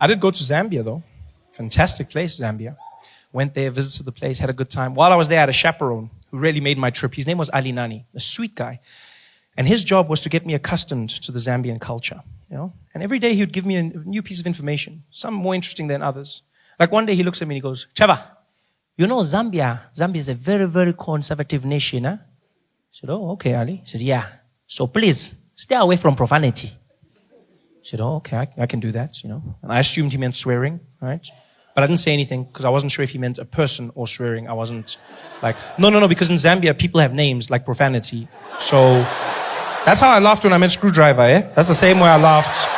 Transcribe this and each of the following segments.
I did go to Zambia, though. Fantastic place, Zambia. Went there, visited the place, had a good time. While I was there, I had a chaperone who really made my trip. His name was Ali Nani, a sweet guy. And his job was to get me accustomed to the Zambian culture, you know. And every day he would give me a new piece of information, some more interesting than others. Like one day he looks at me and he goes, Trevor, you know Zambia is a very, very conservative nation, huh? I said, oh, okay, Ali. He says, yeah. So please, stay away from profanity. I said, oh, okay, I can do that, you know. And I assumed he meant swearing, right? But I didn't say anything because I wasn't sure if he meant a person or swearing. I wasn't like, no, because in Zambia, people have names like profanity. So that's how I laughed when I met Screwdriver, eh? That's the same way I laughed.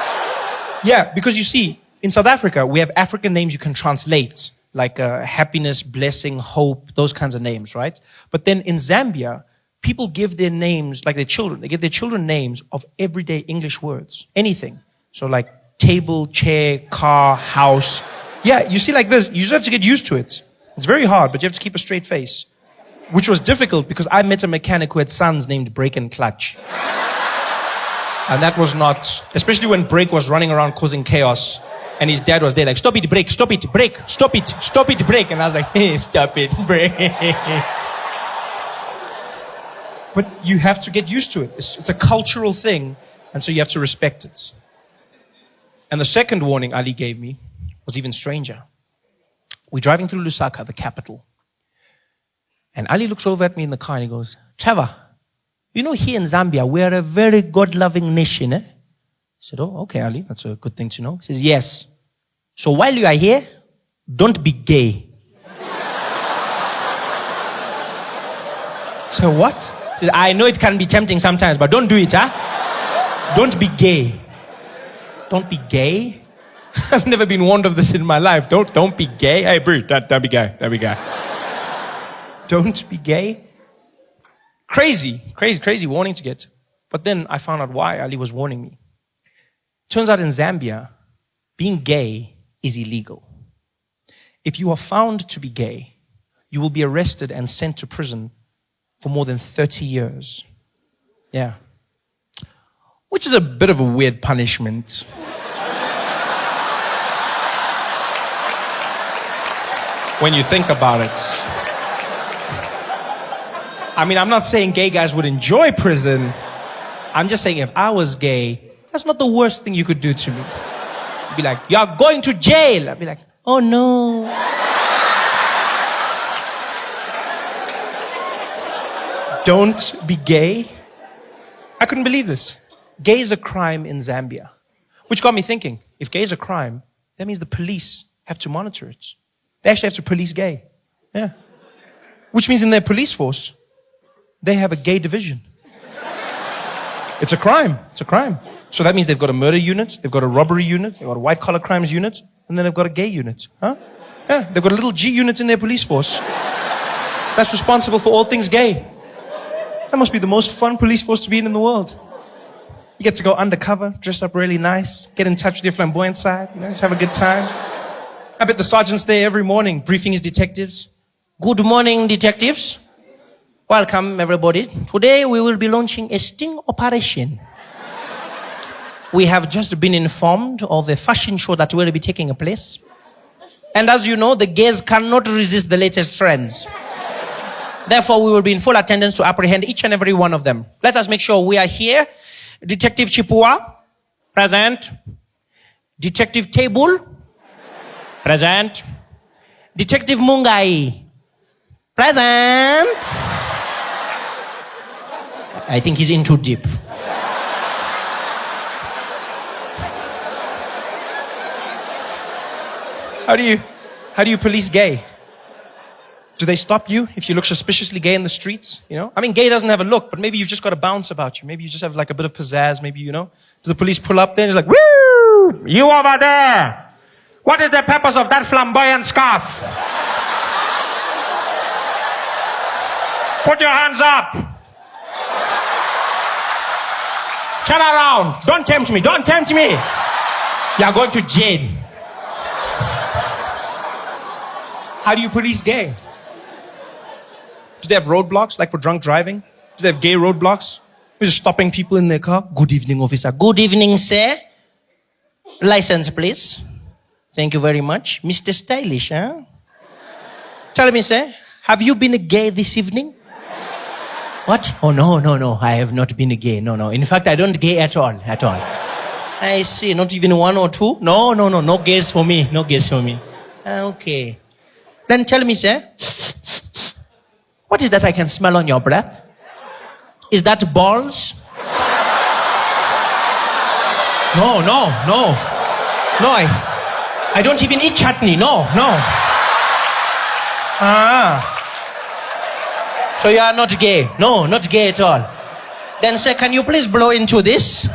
Yeah, because you see, in South Africa, we have African names you can translate, like happiness, blessing, hope, those kinds of names, right? But then in Zambia, people give their names, like their children, they give their children names of everyday English words, anything. So like table, chair, car, house. Yeah, you see like this, you just have to get used to it. It's very hard, but you have to keep a straight face. Which was difficult because I met a mechanic who had sons named Brake and Clutch. And that was not, especially when Brake was running around causing chaos. And his dad was there like, stop it, Brake, stop it, Brake, stop it, Brake. And I was like, hey, stop it, Brake. But you have to get used to it. It's a cultural thing. And so you have to respect it. And the second warning Ali gave me was even stranger. We're driving through Lusaka, the capital. And Ali looks over at me in the car and he goes, Trevor, you know here in Zambia, we are a very God-loving nation, eh? I said, oh, okay, Ali, that's a good thing to know. He says, yes. So while you are here, don't be gay. So what? He says, I know it can be tempting sometimes, but don't do it, huh? Don't be gay. Don't be gay? I've never been warned of this in my life. Don't be gay. Hey, bro, don't be gay. Don't be gay. Don't be gay. Crazy warning to get. But then I found out why Ali was warning me. Turns out in Zambia, being gay is illegal. If you are found to be gay, you will be arrested and sent to prison for more than 30 years. Yeah. Which is a bit of a weird punishment. When you think about it. I mean, I'm not saying gay guys would enjoy prison. I'm just saying if I was gay, that's not the worst thing you could do to me. You'd be like, you're going to jail. I'd be like, oh no. Don't be gay. I couldn't believe this. Gay is a crime in Zambia. Which got me thinking, if gay is a crime, that means the police have to monitor it. They actually have to police gay. Yeah. Which means in their police force, they have a gay division. It's a crime. It's a crime. So that means they've got a murder unit, they've got a robbery unit, they've got a white collar crimes unit, and then they've got a gay unit. Huh? Yeah, they've got a little G unit in their police force that's responsible for all things gay. That must be the most fun police force to be in the world. You get to go undercover, dress up really nice, get in touch with your flamboyant side, you know, just have a good time. I bet the sergeant's there every morning briefing his detectives. Good morning, detectives. Welcome, everybody. Today we will be launching a sting operation. We have just been informed of a fashion show that will be taking place. And as you know, the gays cannot resist the latest trends. Therefore, we will be in full attendance to apprehend each and every one of them. Let us make sure we are here. Detective Chipua, present. Detective Table, present. Detective Mungai, present. I think he's in too deep. How do you police gay? Do they stop you if you look suspiciously gay in the streets? You know? I mean, gay doesn't have a look, but maybe you've just got a bounce about you. Maybe you just have like a bit of pizzazz. Maybe, you know, do the police pull up there and it's like, woo! You over there! What is the purpose of that flamboyant scarf? Put your hands up! Turn around! Don't tempt me! Don't tempt me! You are going to jail. How do you police gay? Do they have roadblocks, like for drunk driving? Do they have gay roadblocks? They're just stopping people in their car. Good evening, officer. Good evening, sir. License, please. Thank you very much. Mr. Stylish, huh? Tell me, sir, have you been gay this evening? What? Oh, no. I have not been gay. No. In fact, I don't gay at all. I see. Not even one or two? No. No gays for me. No gays for me. Okay. Then tell me, sir, what is that I can smell on your breath? Is that balls? No. I don't even eat chutney. No. So you are not gay? No, not gay at all. Then sir, can you please blow into this?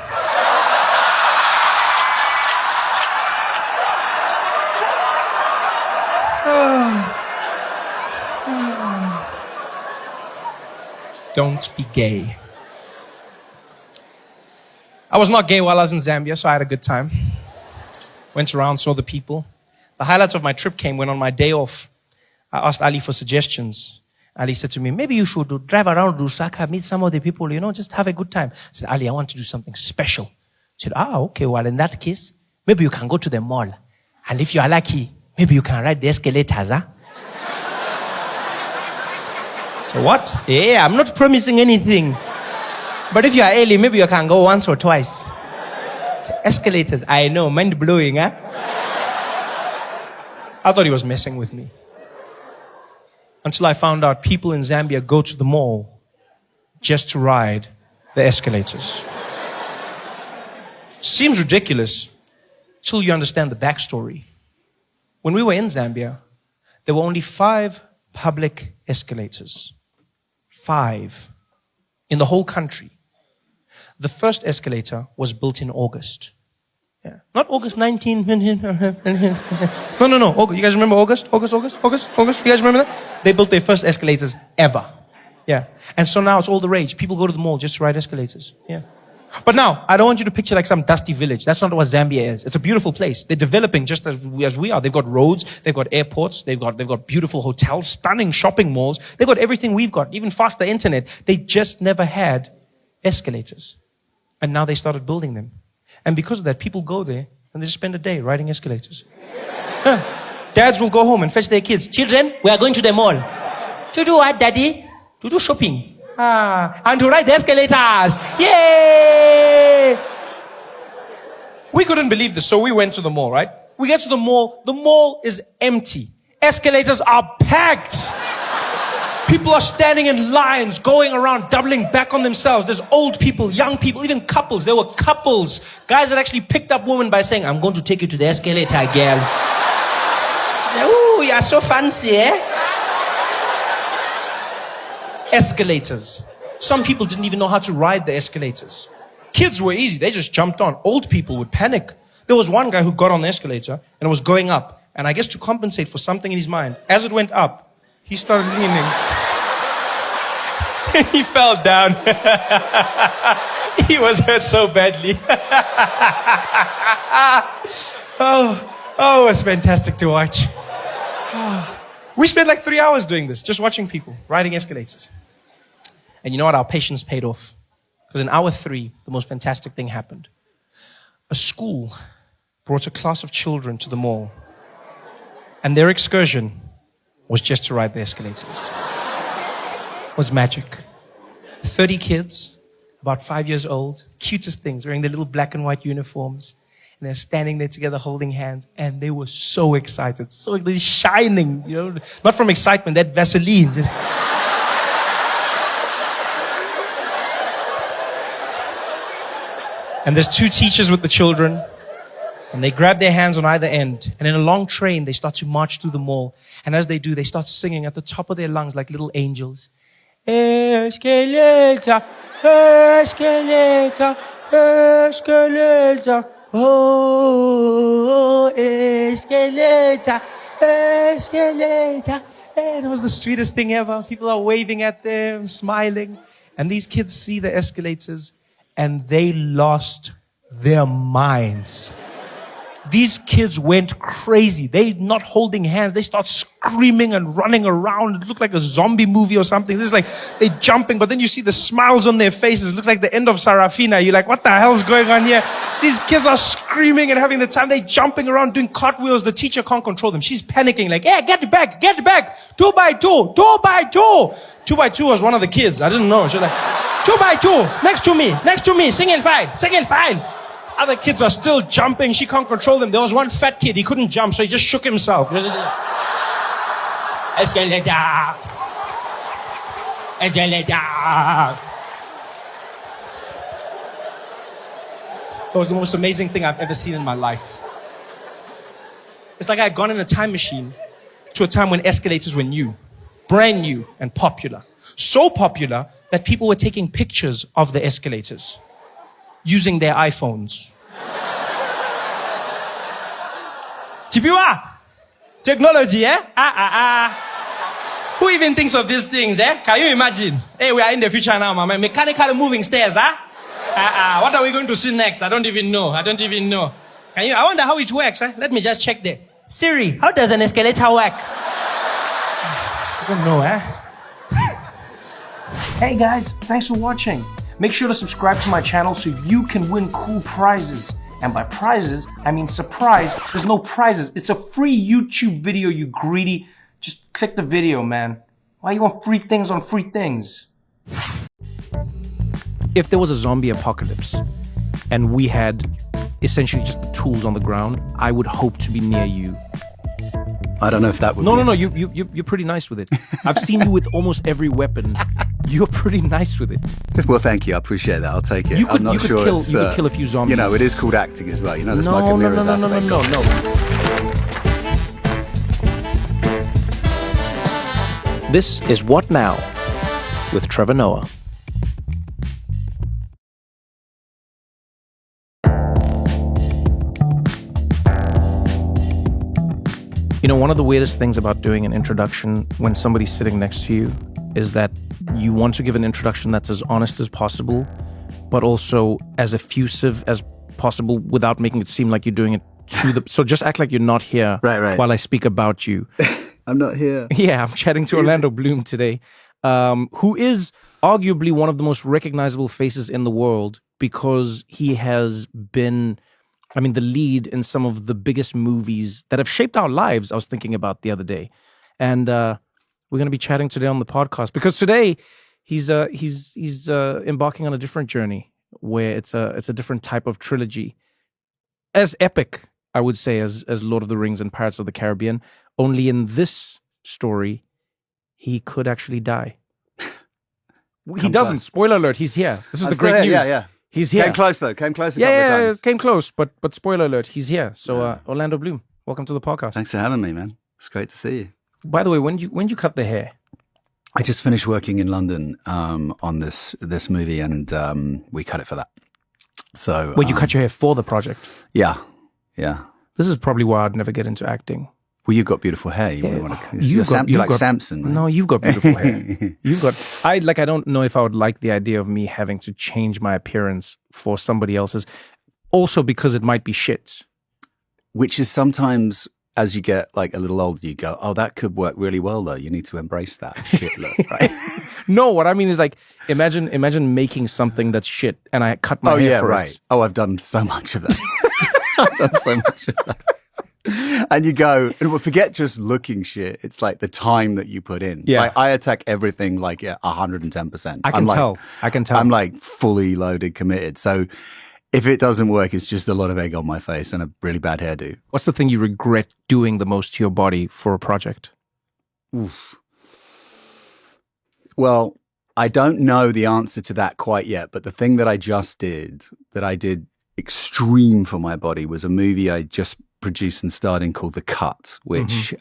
Don't be gay. I was not gay while I was in Zambia, so I had a good time. Went around, saw the people. The highlights of my trip came when on my day off, I asked Ali for suggestions. Ali said to me, maybe you should drive around Lusaka, meet some of the people, just have a good time. I said, Ali, I want to do something special. He said, okay, well, in that case, maybe you can go to the mall. And if you are lucky, maybe you can ride the escalators, huh? So what? Yeah, I'm not promising anything. But if you are early, maybe you can go once or twice. So, escalators, I know, mind-blowing, huh? I thought he was messing with me. Until I found out people in Zambia go to the mall just to ride the escalators. Seems ridiculous till you understand the backstory. When we were in Zambia, there were only 5 public escalators. 5 in the whole country. The first escalator was built in August. Yeah. Not August 19. No. You guys remember August? August? You guys remember that? They built their first escalators ever. Yeah. And so now it's all the rage. People go to the mall just to ride escalators. Yeah. But now, I don't want you to picture like some dusty village. That's not what Zambia is. It's a beautiful place. They're developing just as we are. They've got roads, they've got airports, they've got beautiful hotels, stunning shopping malls. They've got everything we've got, even faster internet. They just never had escalators. And now they started building them. And because of that, people go there and they just spend a day riding escalators. Dads will go home and fetch their kids. Children, we are going to the mall. To do what, daddy? To do shopping. And to ride the escalators. Yay! We couldn't believe this, so we went to the mall, right? We get to the mall is empty. Escalators are packed. People are standing in lines, going around, doubling back on themselves. There's old people, young people, even couples. There were couples. Guys that actually picked up women by saying, I'm going to take you to the escalator, girl. Ooh, you're so fancy, eh? Escalators. Some people didn't even know how to ride the escalators. Kids were easy. They just jumped on. Old people would panic. There was one guy who got on the escalator and it was going up. And I guess to compensate for something in his mind, as it went up, he started leaning. He fell down. He was hurt so badly. Oh, it was fantastic to watch. We spent like 3 hours doing this, just watching people riding escalators. And you know what? Our patience paid off. Because in hour 3, the most fantastic thing happened. A school brought a class of children to the mall. And their excursion was just to ride the escalators. It was magic. 30 kids, about 5 years old, cutest things, wearing their little black and white uniforms. And they're standing there together holding hands. And they were so excited. So they're shining, not from excitement, that Vaseline. And there's 2 teachers with the children. And they grab their hands on either end. And in a long train, they start to march through the mall. And as they do, they start singing at the top of their lungs like little angels. Escalator, escalator, escalator. Oh, escalator, escalator. And it was the sweetest thing ever. People are waving at them, smiling. And these kids see the escalators and they lost their minds. These kids went crazy. They not holding hands. They start screaming and running around. It looked like a zombie movie or something. This is like, they're jumping, but then you see the smiles on their faces. It looks like the end of Sarafina. You're like, what the hell's going on here? These kids are screaming and having the time. They're jumping around, doing cartwheels. The teacher can't control them. She's panicking like, yeah, get back. 2 by 2, 2 by 2. 2 by 2 was one of the kids. I didn't know. She was like, 2 by 2, next to me, single file. Other kids are still jumping. She can't control them. There was one fat kid. He couldn't jump, so he just shook himself. Escalator. Escalator. It was the most amazing thing I've ever seen in my life. It's like I had gone in a time machine to a time when escalators were new, brand new and popular. So popular that people were taking pictures of the escalators using their iPhones. Chipiwa! Technology, eh? Who even thinks of these things, eh? Can you imagine? Hey, we are in the future now, my man. Mechanical moving stairs, what are we going to see next? I don't even know. I wonder how it works, eh? Let me just check there. Siri, how does an escalator work? I don't know, eh? Hey guys, thanks for watching. Make sure to subscribe to my channel so you can win cool prizes. And by prizes, I mean surprise. There's no prizes. It's a free YouTube video, you greedy. Just click the video, man. Why you want free things on free things? If there was a zombie apocalypse and we had essentially just the tools on the ground, I would hope to be near you. I don't know if that would No, you're pretty nice with it. I've seen you with almost every weapon. You're pretty nice with it. Well, thank you. I appreciate that. I'll take it. You could, I'm not you could sure kill, you could kill a few zombies. You know, it is called acting as well. You know, the smoke and mirrors aspect. No. This is What Now with Trevor Noah. You know, one of the weirdest things about doing an introduction when somebody's sitting next to you is that you want to give an introduction that's as honest as possible, but also as effusive as possible without making it seem like you're doing it to the... So just act like you're not here right. while I speak about you. I'm not here. Yeah, I'm chatting to Orlando Bloom today, who is arguably one of the most recognizable faces in the world because he has been... the lead in some of the biggest movies that have shaped our lives, I was thinking about the other day. And we're going to be chatting today on the podcast because today he's embarking on a different journey where it's a different type of trilogy. As epic, I would say, as Lord of the Rings and Pirates of the Caribbean, only in this story, he could actually die. He doesn't. Spoiler alert, he's here. This is the great news. Yeah. He's here. Came close a couple of times. Came close, but spoiler alert, he's here. So Orlando Bloom, welcome to the podcast. Thanks for having me, man. It's great to see you. By the way, when did you cut the hair? I just finished working in London on this movie, and we cut it for that. So, Wait, you cut your hair for the project? Yeah. This is probably why I'd never get into acting. Well, you've got beautiful hair. You're like Samson, right? No, you've got beautiful hair. I don't know if I would like the idea of me having to change my appearance for somebody else's. Also because it might be shit. Which is sometimes, as you get like a little older, you go, oh, that could work really well though. You need to embrace that shit look, right? No, what I mean is like, imagine making something that's shit and I cut my hair for it. Oh, I've done so much of that. I've done so much of that. And you go, and forget just looking shit. It's like the time that you put in. Yeah. I attack everything like 110%. I can tell. I'm like fully loaded, committed. So if it doesn't work, it's just a lot of egg on my face and a really bad hairdo. What's the thing you regret doing the most to your body for a project? Oof. Well, I don't know the answer to that quite yet, but the thing that I just did, that I did extreme for my body, was a movie I just produced and starred in called The Cut, which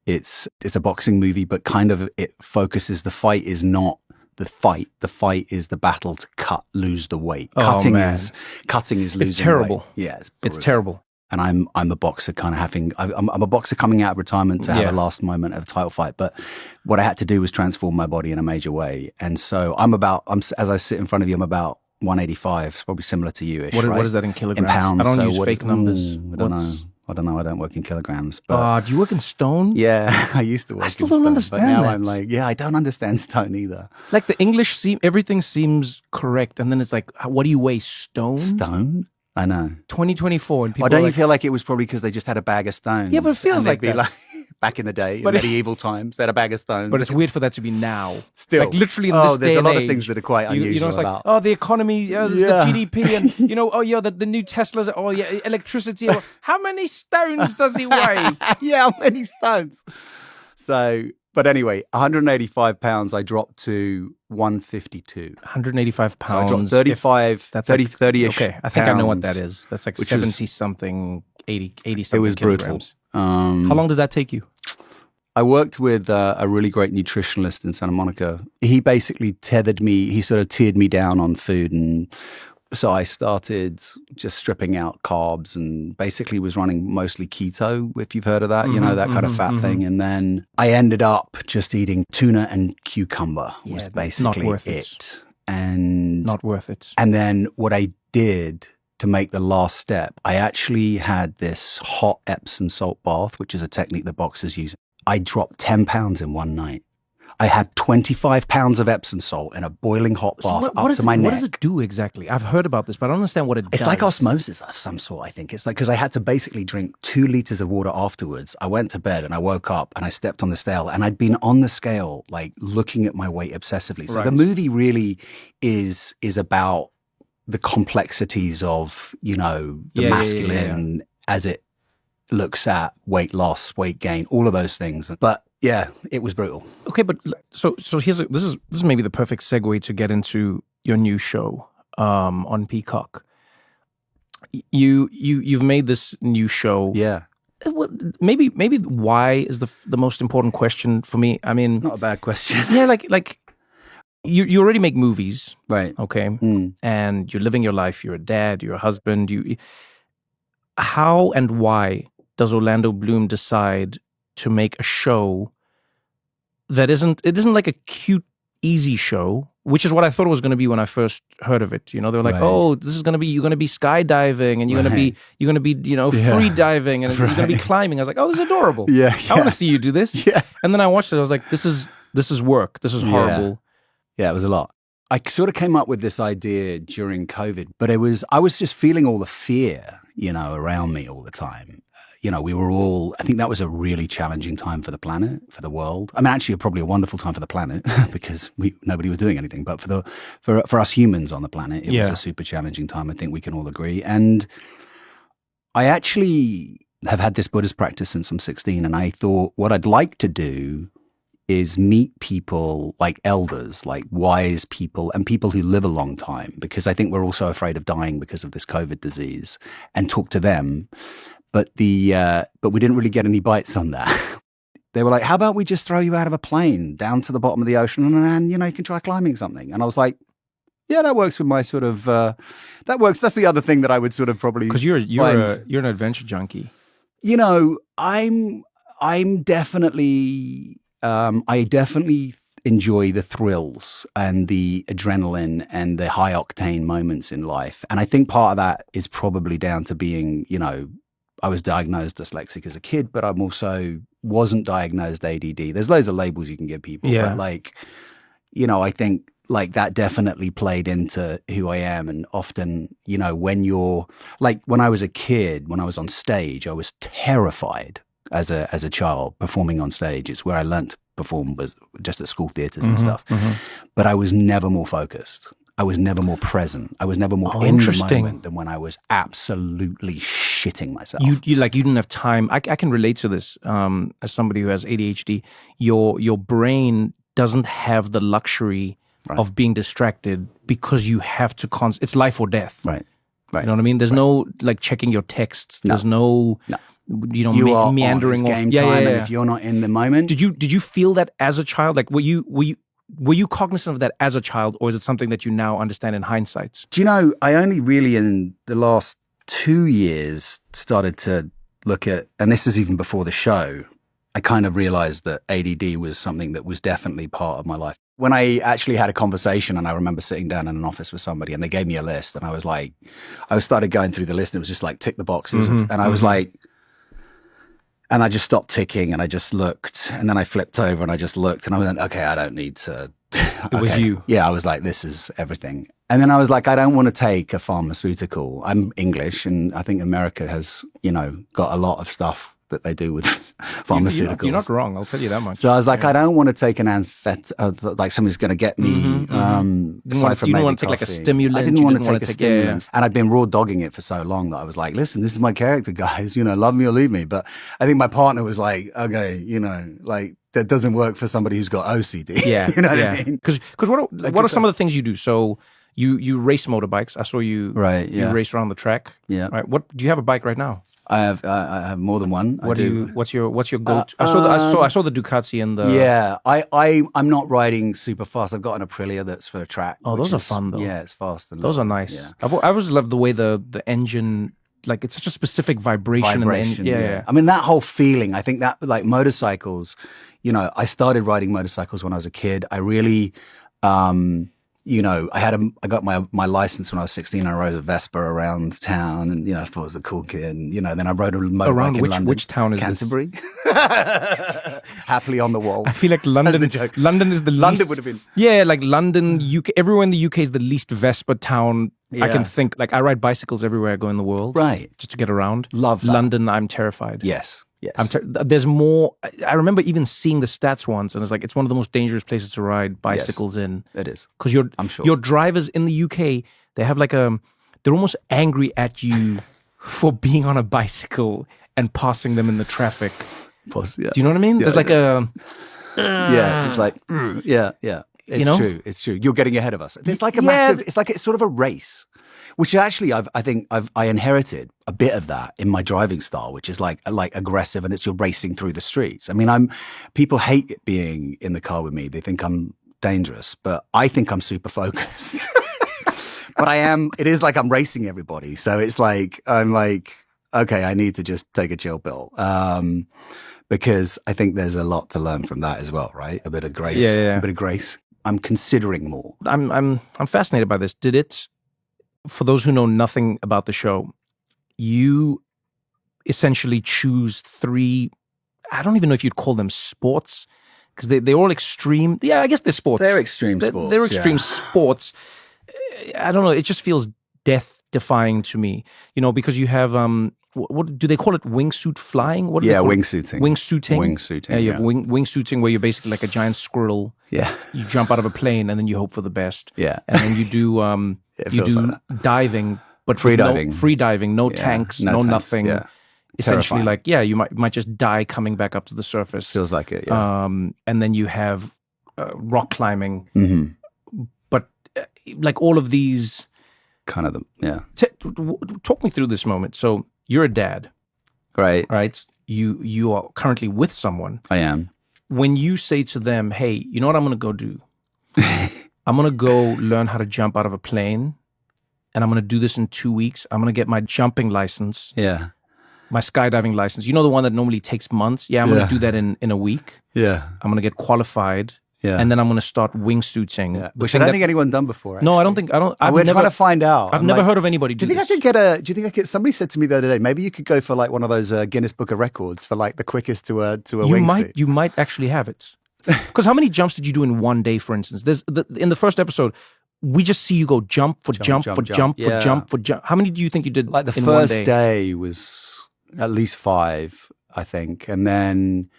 it's a boxing movie, but kind of it focuses, the fight is not the fight. The fight is the battle to lose the weight. Cutting is losing It's terrible. weight. Yeah, it's terrible. And I'm a boxer kind of I'm a boxer coming out of retirement to have a last moment of a title fight. But what I had to do was transform my body in a major way. And so as I sit in front of you, I'm about 185, probably similar to you-ish. What is that in kilograms? In pounds. I don't use fake numbers. I don't know. I don't know. I don't work in kilograms. But Do you work in stone? yeah, I used to work. I still in don't stone, understand but now that. I'm like, I don't understand stone either. Like the English everything seems correct, and then it's like, what do you weigh? Stone? Stone? I know. 2024, and people. Or don't are you like, feel like it was probably because they just had a bag of stones? Yeah, but it feels and like they'd be that. Back in the day, But in medieval times, they had a bag of stones. But it's weird for that to be now. Still. Like literally in this there's day a and lot age, of things that are quite unusual you know, it's like, about. the economy, there's the GDP, and the new Teslas. Electricity. How many stones does he weigh? Yeah, how many stones? So, but anyway, 185 pounds, I dropped to 152. 185 pounds. So I dropped 35, that's 30-ish Okay, I think I know what that pounds, is. That's like which 70-something, 80-something It was brutal. kilograms. How long did that take you? I worked with a really great nutritionalist in Santa Monica. He basically he sort of tiered me down on food. And so I started just stripping out carbs and basically was running mostly keto, if you've heard of that, that kind of fat thing. And then I ended up just eating tuna and cucumber was basically not worth it. And not worth it. And then what I did to make the last step, I actually had this hot Epsom salt bath, which is a technique that boxers use. I dropped 10 pounds in one night. I had 25 pounds of Epsom salt in a boiling hot bath up to my neck. What does it do exactly? I've heard about this, but I don't understand what it does. It's like osmosis of some sort, I think. It's like, because I had to basically drink 2 liters of water afterwards. I went to bed and I woke up and I stepped on the scale and I'd been on the scale, like looking at my weight obsessively. So the movie really is about the complexities of, the masculine as it looks at weight loss, weight gain, all of those things. But yeah, it was brutal. Okay, but so this is maybe the perfect segue to get into your new show on Peacock. You've made this new show. Yeah. Maybe why is the most important question for me. I mean, not a bad question. Yeah, like you already make movies, right? Okay, and you're living your life. You're a dad. You're a husband. How and why does Orlando Bloom decide to make a show that isn't like a cute, easy show, which is what I thought it was going to be when I first heard of it. They were like, "Oh, this is going to be, you're going to be skydiving and you're going to be free diving and you're going to be climbing." I was like, "Oh, this is adorable. Yeah, I want to see you do this." Yeah. And then I watched it. I was like, "This is work. This is horrible." Yeah, it was a lot. I sort of came up with this idea during COVID, but I was just feeling all the fear, around me all the time. We were all, I think that was a really challenging time for the planet, for the world. I mean, actually probably a wonderful time for the planet because nobody was doing anything, but for us humans on the planet, it was a super challenging time. I think we can all agree. And I actually have had this Buddhist practice since I'm 16. And I thought what I'd like to do is meet people like elders, like wise people and people who live a long time, because I think we're also afraid of dying because of this COVID disease, and talk to them. But we didn't really get any bites on that. They were like, "How about we just throw you out of a plane down to the bottom of the ocean and you can try climbing something?" And I was like, "Yeah, that works with my sort of that works." That's the other thing that I would sort of probably, because you're an adventure junkie. I'm definitely I definitely enjoy the thrills and the adrenaline and the high octane moments in life. And I think part of that is probably down to being, I was diagnosed dyslexic as a kid, but I'm also wasn't diagnosed ADD. There's loads of labels you can give people, but I think like that definitely played into who I am. And often, when you're like, when I was a kid, when I was on stage, I was terrified as a child performing on stage. It's where I learned to perform, was just at school theaters and stuff. But I was never more focused. I was never more present. I was never more in the moment than when I was absolutely shitting myself. You didn't have time. I can relate to this as somebody who has ADHD. Your brain doesn't have the luxury of being distracted because you have to it's life or death. Right. You know what I mean? There's no like checking your texts. There's no. You are meandering on. It's game time, and if you're not in the moment. Did you feel that as a child? Like were you cognizant of that as a child, or is it something that you now understand in hindsight? Do you know, I only really in the last 2 years started to look at, and this is even before the show, I kind of realized that ADD was something that was definitely part of my life. When I actually had a conversation, and I remember sitting down in an office with somebody and they gave me a list, and I started going through the list, and it was just like tick the boxes. And I was like, And I just stopped ticking and I just looked. And then I flipped over and I just looked and I went, okay, I don't need to. It was you. Yeah, I was like, this is everything. And then I was like, I don't want to take a pharmaceutical. I'm English and I think America has, got a lot of stuff that they do with pharmaceuticals. You're not wrong. I'll tell you that much. So I was like, I don't want to take an like somebody's going to get me. You didn't want to take like a stimulant. I didn't want to take a stimulant. And I'd been raw dogging it for so long that I was like, listen, this is my character, guys. Love me or leave me. But I think my partner was like, okay, like that doesn't work for somebody who's got OCD. Yeah. You know what I mean? Because what are some of the things you do? So you race motorbikes. I saw you. Right. Yeah. You race around the track. Yeah. Right. What do you have a bike right now? I have more than one. What's your go-to? I saw the Ducati and the. Yeah, I'm not riding super fast. I've got an Aprilia that's for a track. Oh, those are fun though. Yeah, it's fast. Those are nice. Yeah. I always love the way the engine, like it's such a specific vibration. Yeah. I mean, that whole feeling. I think that like motorcycles. I started riding motorcycles when I was a kid. I really. I got my license when I was 16. I rode a Vespa around town, and I thought I was a cool kid. And then I rode a motorbike in London. Which town is Canterbury? Happily on the wall. I feel like London. That's the joke. London is the least. London would have been. Yeah, like London, UK. Everywhere in the UK is the least Vespa town I can think. Like I ride bicycles everywhere I go in the world. Right. Just to get around. Love that. London. I'm terrified. Yes. Yes. There's more. I remember even seeing the stats once, and it's one of the most dangerous places to ride bicycles in. It is. Because I'm sure your drivers in the UK, they have they're almost angry at you for being on a bicycle and passing them in the traffic. Yeah. Do you know what I mean? Yeah, There's like a. Yeah, it's like yeah. It's true. It's true. You're getting ahead of us. It's like a massive. It's sort of a race. Which actually, I inherited a bit of that in my driving style, which is like aggressive, and you're racing through the streets. I mean, people hate it being in the car with me. They think I'm dangerous, but I think I'm super focused. But I am. It is like I'm racing everybody. So it's like I'm like, okay, I need to just take a chill pill. Because I think there's a lot to learn from that as well, right? A bit of grace. Yeah. A bit of grace. I'm considering more. I'm fascinated by this. Did it? For those who know nothing about the show, you essentially choose 3, I don't even know if you'd call them sports, because they're all extreme. Yeah, I guess they're sports. They're extreme sports. They're extreme sports. I don't know. It just feels death-defying to me, because you have, what do they call it? Wingsuit flying? What do they call wingsuiting. Wingsuiting? Wingsuiting, Yeah, you have wingsuiting where you're basically like a giant squirrel. Yeah. You jump out of a plane and then you hope for the best. Yeah. And then you do like diving, but free diving, no tanks, no nothing. Yeah. Essentially, Terrifying. you might just die coming back up to the surface. Feels like it. Yeah. And then you have rock climbing, but like all of these, kind of them. Yeah. Talk me through this moment. So you're a dad, right? Right. You are currently with someone. I am. When you say to them, "Hey, you know what I'm going to go do? I'm going to go learn how to jump out of a plane, and I'm going to do this in 2 weeks. I'm going to get my jumping license. Yeah. My skydiving license. You know the one that normally takes months? Yeah, I'm going to do that in a week. Yeah. I'm going to get qualified. Yeah. And then I'm going to start wingsuiting. Yeah. Which I don't think anyone done before. Actually. No, I don't think. We're trying to find out. I've never heard of anybody do this. Do you think I could somebody said to me the other day, maybe you could go for like one of those Guinness Book of Records for like the quickest to a wingsuit. You might actually have it. Because how many jumps did you do in one day, for instance? In the first episode, we just see you go jump for jump for jump for jump for jump. How many do you think you did? Like the first day was at least 5, I think, and then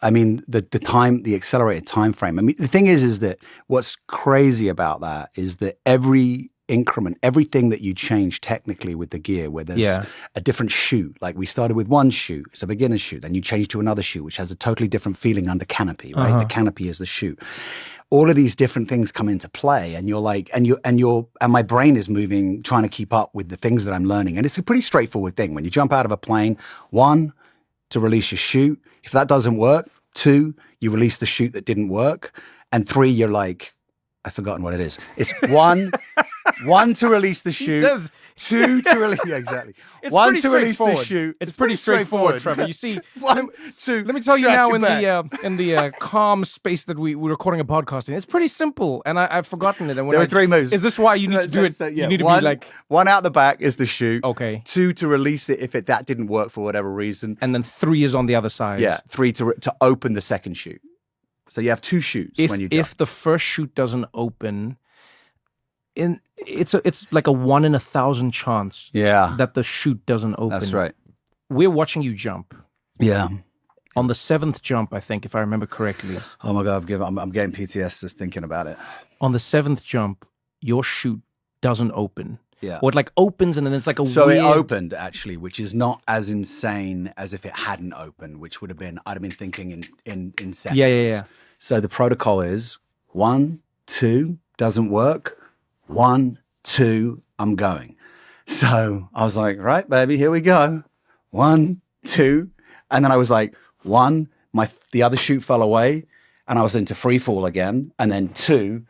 I mean the accelerated time frame. I mean the thing is that what's crazy about that is that every increment, everything that you change technically with the gear, where there's a different chute. Like we started with one chute, it's a beginner's chute. Then you change to another chute, which has a totally different feeling under canopy, right? The canopy is the chute. All of these different things come into play, and you're like, and my brain is moving, trying to keep up with the things that I'm learning. And it's a pretty straightforward thing. When you jump out of a plane, 1, to release your chute. If that doesn't work, 2, you release the chute that didn't work. And 3, you're like, I've forgotten what it is. It's 1 to release the chute. 2 to release. Yeah, exactly. It's 1 pretty to release the straightforward. chute. It's pretty straightforward, Trevor. You see, 1, 2. Let me tell you stretch now it in back. the calm space that we're recording a podcast in. It's pretty simple, and I've forgotten it. And when There are 3 moves. Is this why you need to do it? So, You need to one, be like, 1 out the back is the chute. okay, 2 to release it if that didn't work for whatever reason. and then 3 is on the other side. Yeah, 3 to open the second chute. So you have 2 chutes when you jump. If the first chute doesn't open, it's like a 1 in 1,000 chance Yeah, that the chute doesn't open. that's right. We're watching you jump. Yeah. On the 7th jump, I think, if I remember correctly. Oh my God, I'm getting PTS just thinking about it. On the 7th jump, your chute doesn't open. Yeah. Or it like opens and then it's like a So weird... it opened actually, which is not as insane as if it hadn't opened, which would have been, I'd have been thinking in seconds. Yeah. So the protocol is 1, 2, doesn't work. 1, 2, I'm going. So I was like, right, baby, here we go. 1, 2. And then I was like, 1, the other chute fell away and I was into free fall again. And then 2,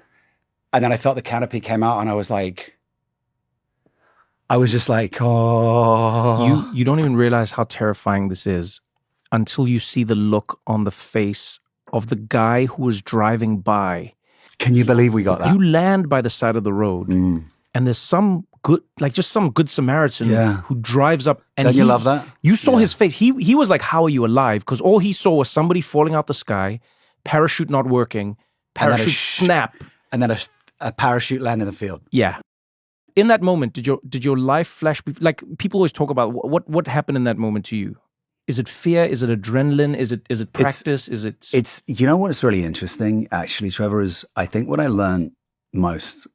and then I felt the canopy came out and I was just like, oh. You don't even realize how terrifying this is until you see the look on the face of the guy who was driving by. Can you believe we got that? You land by the side of the road and there's some good Samaritan who drives up. And Don't you love that? You saw his face. He was like, how are you alive? Because all he saw was somebody falling out the sky, parachute not working, parachute snap. And then a parachute land in the field. Yeah. In that moment, did your life flash? Like people always talk about what happened in that moment to you. Is it fear? Is it adrenaline? Is it practice? It's you know what's really interesting, actually, Trevor, is I think what I learned most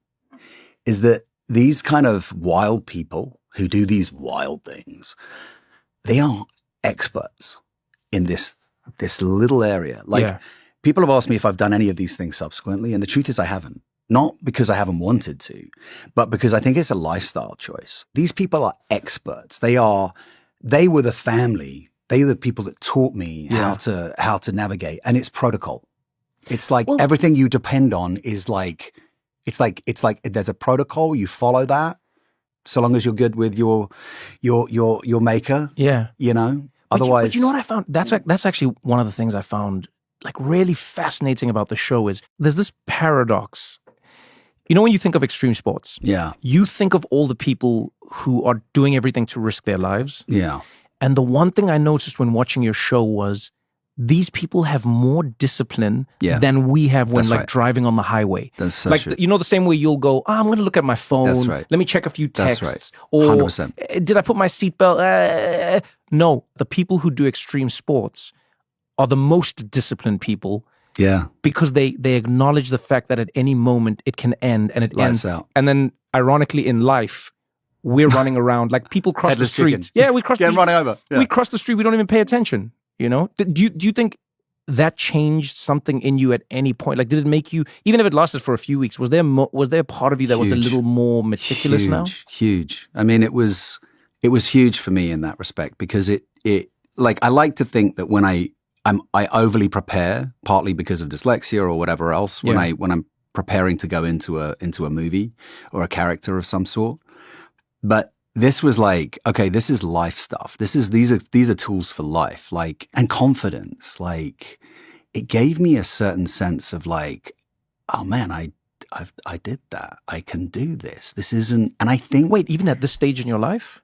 is that these kind of wild people who do these wild things, they are experts in this little area. Like people have asked me if I've done any of these things subsequently, and the truth is I haven't. Not because I haven't wanted to, but because I think it's a lifestyle choice. These people are experts. They were the family. They are the people that taught me how to navigate, and it's protocol. It's like everything you depend on is like, it's like there's a protocol. You follow that, so long as you're good with your maker. Yeah, you know. Otherwise, but you know what I found? That's actually one of the things I found like really fascinating about the show is there's this paradox. You know, when you think of extreme sports, you think of all the people who are doing everything to risk their lives. Yeah. And the one thing I noticed when watching your show was these people have more discipline than we have when driving on the highway. That's so like, true. you know, the same way you'll go, I'm going to look at my phone. That's right. Let me check a few texts. That's right. Or 100%. Did I put my seatbelt? No, the people who do extreme sports are the most disciplined people. Yeah. Because they acknowledge the fact that at any moment it can end and it ends. Out. And then ironically in life, we're running around like people cross Headless the street. chicken. Yeah, we cross the street. Running over. Yeah. We cross the street, we don't even pay attention, you know? Do you think that changed something in you at any point? Like did it make you, even if it lasted for a few weeks, was there a part of you that was a little more meticulous now? Huge. I mean, it was huge for me in that respect because it like I like to think that when I overly prepare, partly because of dyslexia or whatever else, when I'm preparing to go into a movie or a character of some sort. But this was like, okay, this is life stuff. These are tools for life, like, and confidence. Like, it gave me a certain sense of like, oh man, I did that. I can do this. This isn't, and I think. Wait, even at this stage in your life?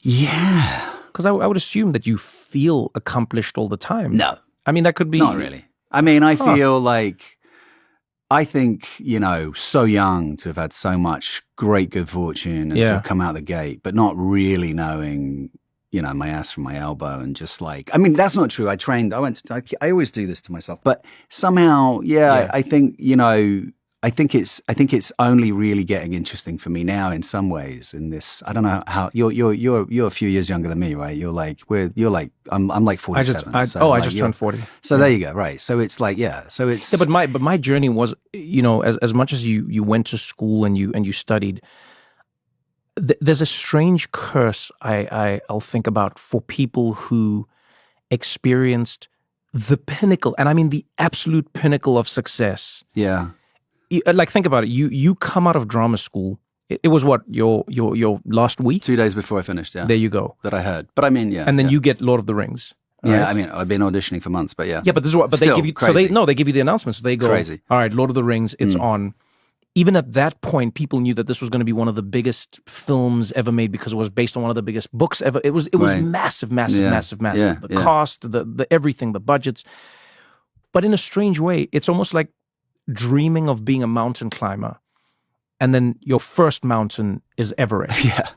Yeah. Because I would assume that you feel accomplished all the time. No. I mean, that could be. Not really. I mean, I feel like, I think, you know, so young to have had so much great good fortune and to have come out the gate, but not really knowing, you know, my ass from my elbow and just like, I mean, that's not true. I always do this to myself, but somehow, I think, you know, I think it's only really getting interesting for me now in some ways in this. I don't know how you're a few years younger than me, right? You're like I'm like 47. I just turned 40. So there you go, right? So it's like so it's but my journey was, you know, as much as you went to school and you studied. There's a strange curse I'll think about for people who experienced the pinnacle, and I mean the absolute pinnacle of success. Yeah. Like think about it. You come out of drama school It was what, your last week? 2 days before I finished, yeah. There you go. That I heard. But I mean, yeah. And then yeah. you get Lord of the Rings. Yeah, right? I mean, I've been auditioning for months, but yeah. Yeah, but this is what, but Still, they give you, crazy. they give you the announcement. So they go, Crazy. all right, Lord of the Rings, it's on. Even at that point, people knew that this was going to be one of the biggest films ever made because it was based on one of the biggest books ever. It was Right. massive. Yeah. Yeah, The yeah. cost, the everything, the budgets. But in a strange way, it's almost like dreaming of being a mountain climber. And then your first mountain is Everest. Yeah.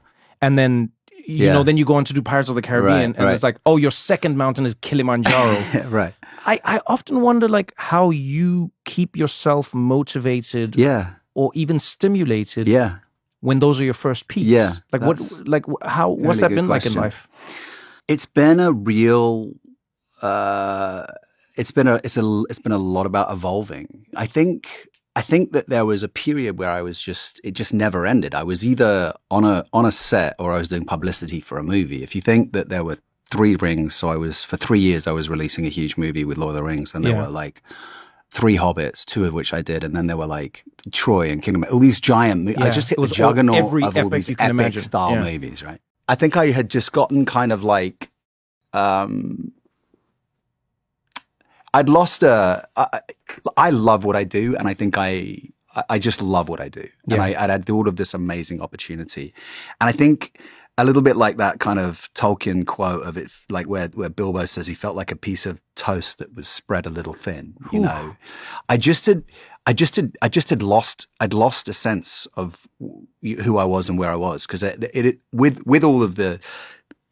And then, you Yeah. know, then you go on to do Pirates of the Caribbean. And right. it's like, oh, your second mountain is Kilimanjaro. Yeah, right. I often wonder, like, how you keep yourself motivated Yeah. or even stimulated Yeah. when those are your first peaks. Yeah, Like that's what's really that good been like in question. life? It's been a real it's been a lot about evolving. I think that there was a period where it just never ended. I was either on a set or I was doing publicity for a movie. If you think that there were 3 rings, so for 3 years I was releasing a huge movie with Lord of the Rings, and there were like 3 Hobbits, 2 of which I did, and then there were like Troy and Kingdom, all these giant movies. Yeah, I just hit it the was juggernaut every of all epic these you can epic imagine. style Yeah. movies, right? I think I had just gotten kind of like, I'd lost I love what I do, and I think I just love what I do. And Yeah. I'd had all of this amazing opportunity. And I think a little bit like that kind of Tolkien quote of it, like where Bilbo says he felt like a piece of toast that was spread a little thin, you know. I'd lost a sense of who I was and where I was, because with all of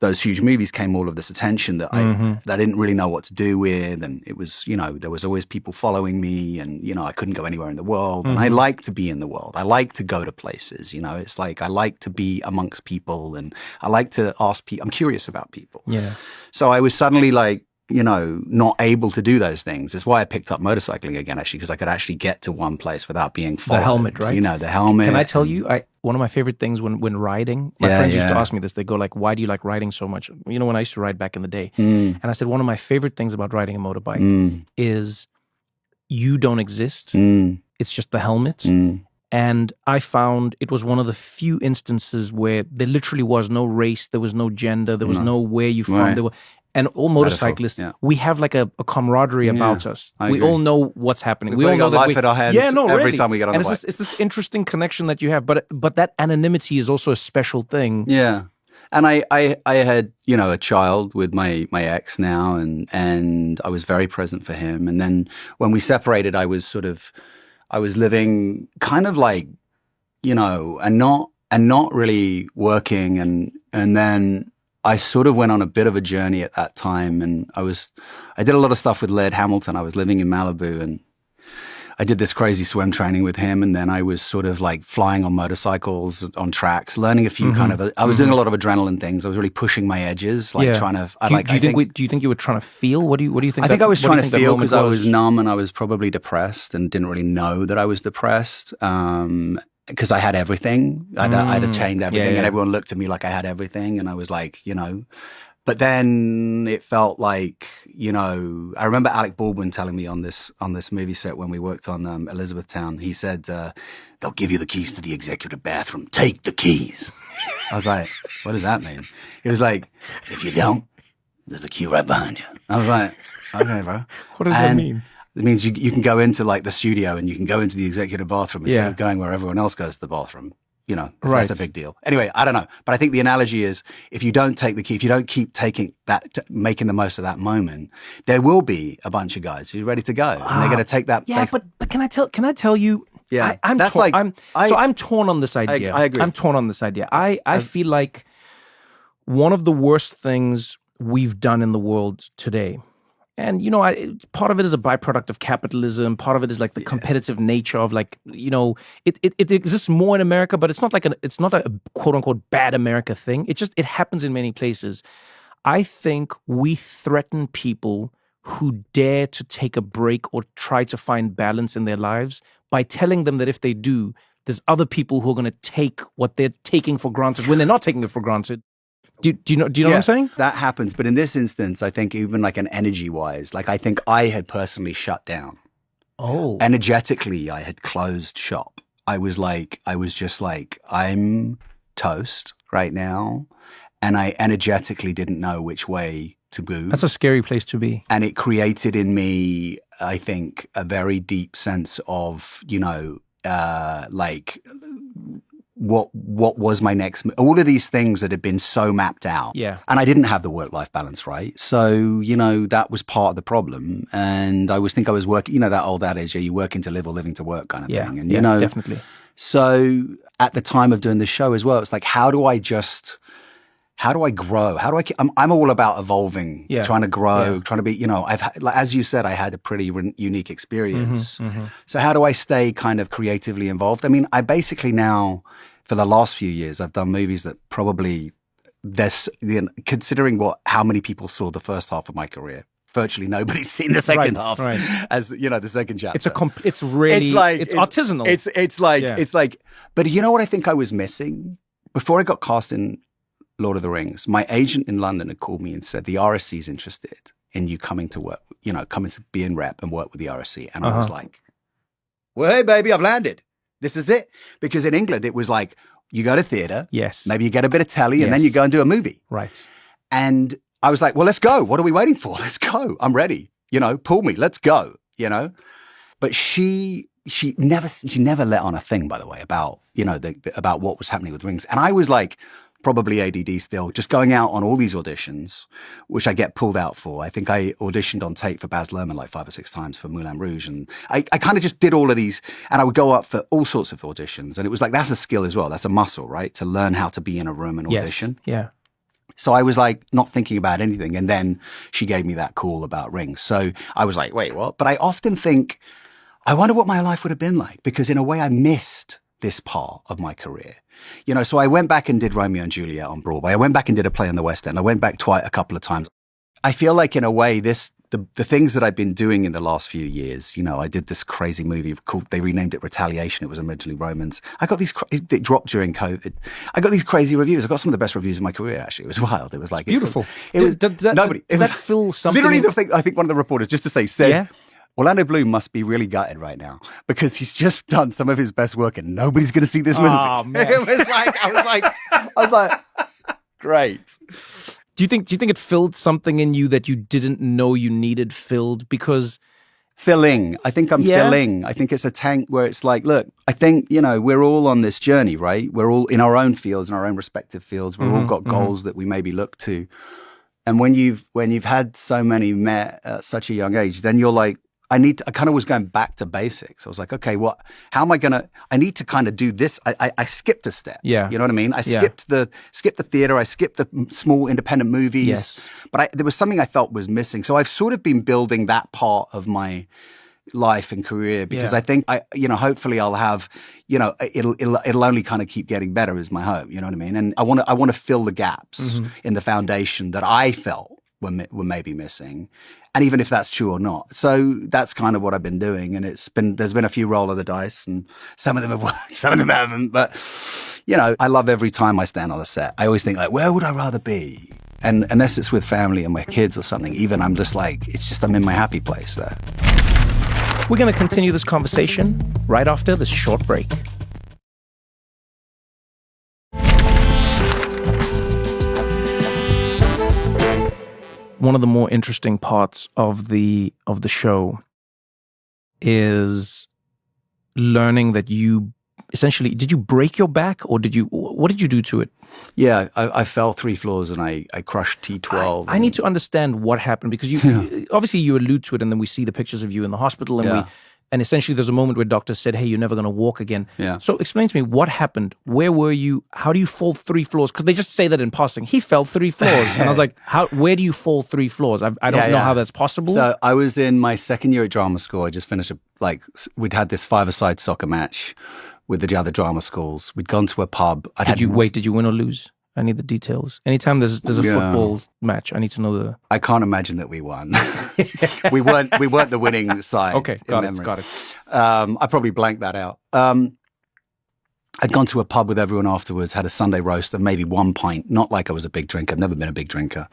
those huge movies came all of this attention that I didn't really know what to do with, and it was, you know, there was always people following me, and you know, I couldn't go anywhere in the world, and I like to be in the world. I like to go to places, you know. It's like I like to be amongst people, and I like to ask people. I'm curious about people. Yeah. So I was suddenly like, you know, not able to do those things. That's why I picked up motorcycling again, actually, because I could actually get to one place without being followed. The helmet, right? You know, the helmet. Can I tell you, one of my favorite things when riding, my friends used to ask me this. They go like, why do you like riding so much? You know, when I used to ride back in the day. And I said, one of my favorite things about riding a motorbike is you don't exist. It's just the helmet. And I found it was one of the few instances where there literally was no race, there was no gender, there was no where you from. Right. There were, and all motorcyclists, we have like a camaraderie about us. I We agree. all know what's happening. We've We all know got that life at our hands every really. time we get on and the it's this interesting connection that you have. But that anonymity is also a special thing. Yeah. And I had, you know, a child with my ex now, and I was very present for him. And then when we separated, I was living kind of like, you know, and not really working, and then I sort of went on a bit of a journey at that time, and I did a lot of stuff with Laird Hamilton. I was living in Malibu, and I did this crazy swim training with him, and then I was sort of like flying on motorcycles on tracks, learning a few I was doing a lot of adrenaline things. I was really pushing my edges, like trying to. Do you think you were trying to feel? What do you think? I think I was trying to feel because I was was numb and I was probably depressed and didn't really know that I was depressed. Because I had everything. I'd attained everything, and everyone looked at me like I had everything, and I was like, you know. But then it felt like, you know, I remember Alec Baldwin telling me on this movie set when we worked on Elizabethtown. He said, "They'll give you the keys to the executive bathroom. Take the keys." I was like, "What does that mean?" He was like, "If you don't, there's a key right behind you." I was like, "Okay, bro." What does that mean? It means you can go into like the studio and you can go into the executive bathroom instead of going where everyone else goes to the bathroom. You know, that's a big deal. Anyway, I don't know. But I think the analogy is if you don't take the key, if you don't keep taking that, making the most of that moment, there will be a bunch of guys who are ready to go. And they're going to take that. Yeah, but can I tell you? Yeah, I'm that's torn. like, I'm torn on this idea. I agree. I'm torn on this idea. I feel like one of the worst things we've done in the world today, and you know, part of it is a byproduct of capitalism. Part of it is like the competitive nature of like, you know, it exists more in America, but it's not a quote unquote bad America thing. It happens in many places. I think we threaten people who dare to take a break or try to find balance in their lives by telling them that if they do, there's other people who are going to take what they're taking for granted when they're not taking it for granted. Do you know what I'm saying? That happens. But in this instance, I think even like an energy wise, like I think I had personally shut down. Oh. Energetically, I had closed shop. I was just like, I'm toast right now. And I energetically didn't know which way to move. That's a scary place to be. And it created in me, I think, a very deep sense of, like what was my next, all of these things that had been so mapped out. Yeah. And I didn't have the work-life balance, right? So, that was part of the problem. And I was working, that old adage, are you working to live or living to work kind of thing? And, definitely. So at the time of doing the show as well, it's like, how do I grow? I'm all about evolving, trying to grow, trying to be, I've had, like, as you said, I had a pretty unique experience. So how do I stay kind of creatively involved? I mean, I basically now, for the last few years, I've done movies that probably considering how many people saw the first half of my career, virtually nobody's seen the second half as, the second chapter. It's really, it's artisanal. It's like, but you know what I think I was missing? Before I got cast in Lord of the Rings, my agent in London had called me and said, the RSC is interested in you coming to work, coming to be in rep and work with the RSC. And I was like, well, hey, baby, I've landed. This is it. Because in England, it was like, you go to theater. Yes. Maybe you get a bit of telly and then you go and do a movie. Right. And I was like, well, let's go. What are we waiting for? Let's go. I'm ready. Pull me. Let's go. But she never let on a thing, by the way, about, about what was happening with Rings. And I was like, probably ADD still, just going out on all these auditions, which I get pulled out for. I think I auditioned on tape for Baz Luhrmann like 5 or 6 times for Moulin Rouge. And I kind of just did all of these, and I would go up for all sorts of auditions. And it was like, that's a skill as well. That's a muscle, right? To learn how to be in a room and audition. Yes. Yeah. So I was like not thinking about anything. And then she gave me that call about Rings. So I was like, wait, what? But I often think, I wonder what my life would have been like, because in a way I missed this part of my career. So I went back and did Romeo and Juliet on Broadway. I went back and did a play in the West End. I went back a couple of times. I feel like in a way the things that I've been doing in the last few years, I did this crazy movie called, they renamed it Retaliation. It was originally Romans. I got these, it dropped during COVID. I got these crazy reviews. I got some of the best reviews in my career, actually. It was wild. It was like, beautiful. Did that fill something? Literally the thing, I think one of the reporters, just to say, said, Orlando Bloom must be really gutted right now because he's just done some of his best work and nobody's going to see this movie. Oh, man. It was like, I was like, great. Do you think it filled something in you that you didn't know you needed filled? Because filling, I think I'm filling. I think it's a tank where it's like, look, I think, we're all on this journey, right? We're all in our own fields, in our own respective fields. We've all got goals that we maybe look to. And when you've had so many met at such a young age, then you're like, I kind of was going back to basics. I was like, okay, how am I I need to kind of do this. I skipped a step. Yeah. You know what I mean? I skipped the theater. I skipped the small independent movies. Yes. But there was something I felt was missing. So I've sort of been building that part of my life and career because I think hopefully I'll have, it'll only kind of keep getting better as my home. You know what I mean? And I want to fill the gaps in the foundation that I felt were maybe missing. And even if that's true or not. So that's kind of what I've been doing. And there's been a few roll of the dice and some of them have worked, some of them haven't. But, I love every time I stand on a set. I always think like, where would I rather be? And unless it's with family and my kids or something, even I'm just like, I'm in my happy place there. We're going to continue this conversation right after this short break. One of the more interesting parts of the show is learning that you essentially, did you break your back or what did you do to it? Yeah, I fell 3 floors and I crushed T12. I need to understand what happened because obviously you allude to it and then we see the pictures of you in the hospital and essentially there's a moment where doctors said, hey, you're never going to walk again. Yeah. So explain to me what happened. Where were you? How do you fall 3 floors? Because they just say that in passing. He fell 3 floors. And I was like, where do you fall 3 floors? I don't know how that's possible. So I was in my second year at drama school. I just finished we'd had this 5-a-side soccer match with the other drama schools. We'd gone to a pub. Did you win or lose? I need the details. Anytime there's a football match, I need to know I can't imagine that we won. we weren't the winning side. Okay, got it. I probably blanked that out. I'd gone to a pub with everyone afterwards, had a Sunday roast and maybe 1 pint. Not like I was a big drinker. I've never been a big drinker.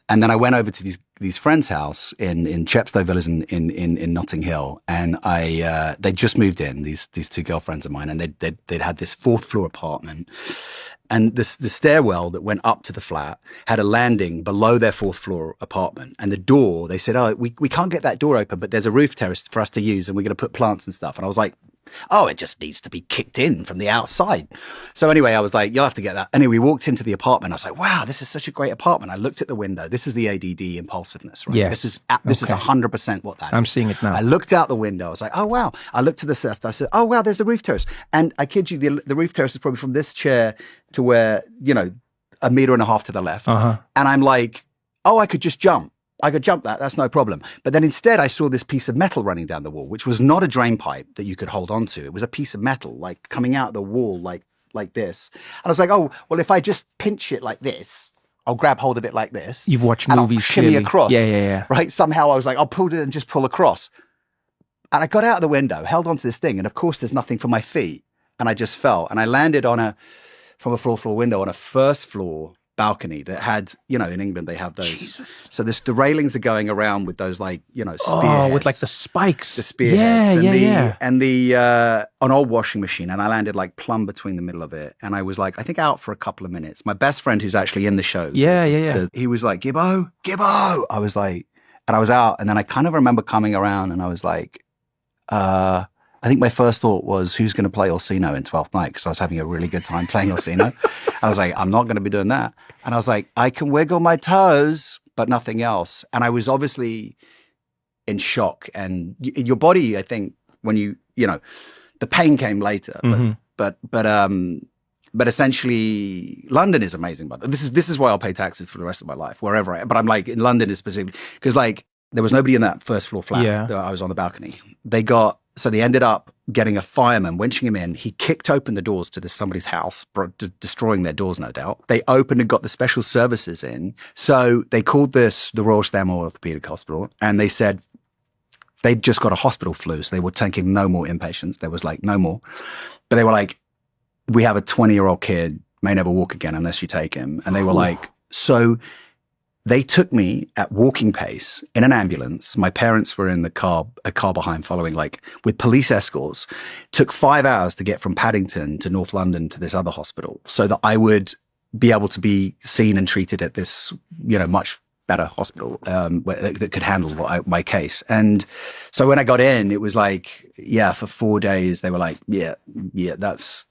And then I went over to these friends' house in Chepstow Villas in Notting Hill, and they just moved in, these two girlfriends of mine, and they'd had this 4th floor apartment, and the stairwell that went up to the flat had a landing below their 4th floor apartment, and the door, they said, oh, we can't get that door open, but there's a roof terrace for us to use, and we're going to put plants and stuff. And I was like, oh, it just needs to be kicked in from the outside. So anyway, I was like, you'll have to get that. Anyway, we walked into the apartment. I was like, wow, this is such a great apartment. I looked at the window. This is the ADD impulsiveness, right? Yes. This is 100% what that is. I'm seeing it now. I looked out the window. I was like, oh, wow. I looked to the left. I said, oh, wow, there's the roof terrace. And I kid you, the roof terrace is probably from this chair to where, 1.5 meters to the left. Uh-huh. And I'm like, oh, I could just jump. I could jump that. That's no problem. But then instead I saw this piece of metal running down the wall, which was not a drain pipe that you could hold on to. It was a piece of metal, like coming out of the wall, like this. And I was like, oh, well, if I just pinch it like this, I'll grab hold of it like this. You've watched and movies, I'll shimmy clearly. across. Yeah. Right? Somehow I was like, I'll pull it and just pull across. And I got out of the window, held onto this thing. And of course, there's nothing for my feet. And I just fell. And I landed from a 4th floor window on a 1st floor balcony that had, in England they have those. Jesus. So the railings are going around with those spearheads. Oh, with like the spikes. The spearheads. Yeah. And an old washing machine, and I landed like plumb between the middle of it. And I was like, I think out for a couple of minutes. My best friend who's actually in the show. Yeah. He was like, Gibbo. I was like, and I was out. And then I kind of remember coming around and I was like, I think my first thought was, who's going to play Orsino in 12th Night? Because I was having a really good time playing Orsino. I was like, I'm not going to be doing that. And I was like, I can wiggle my toes, but nothing else. And I was obviously in shock. And your body, I think, when the pain came later. Mm-hmm. But essentially, London is amazing. But this is why I'll pay taxes for the rest of my life, wherever but I'm like, in London is specifically, because like, there was nobody in that 1st floor flat. Yeah. I was on the balcony. So they ended up getting a fireman, winching him in. He kicked open the doors to somebody's house, destroying their doors, no doubt. They opened and got the special services in. So they called this the Royal Stanmore Orthopaedic Hospital, and they said they'd just got a hospital flu, so they were taking no more inpatients. There was like no more. But they were like, we have a 20-year-old kid, may never walk again unless you take him. And they were like, so they took me at walking pace in an ambulance. My parents were in a car behind following, like with police escorts. Took 5 hours to get from Paddington to North London to this other hospital so that I would be able to be seen and treated at this, much better hospital that could handle my case. And so when I got in, it was like, for 4 days, they were like, that's...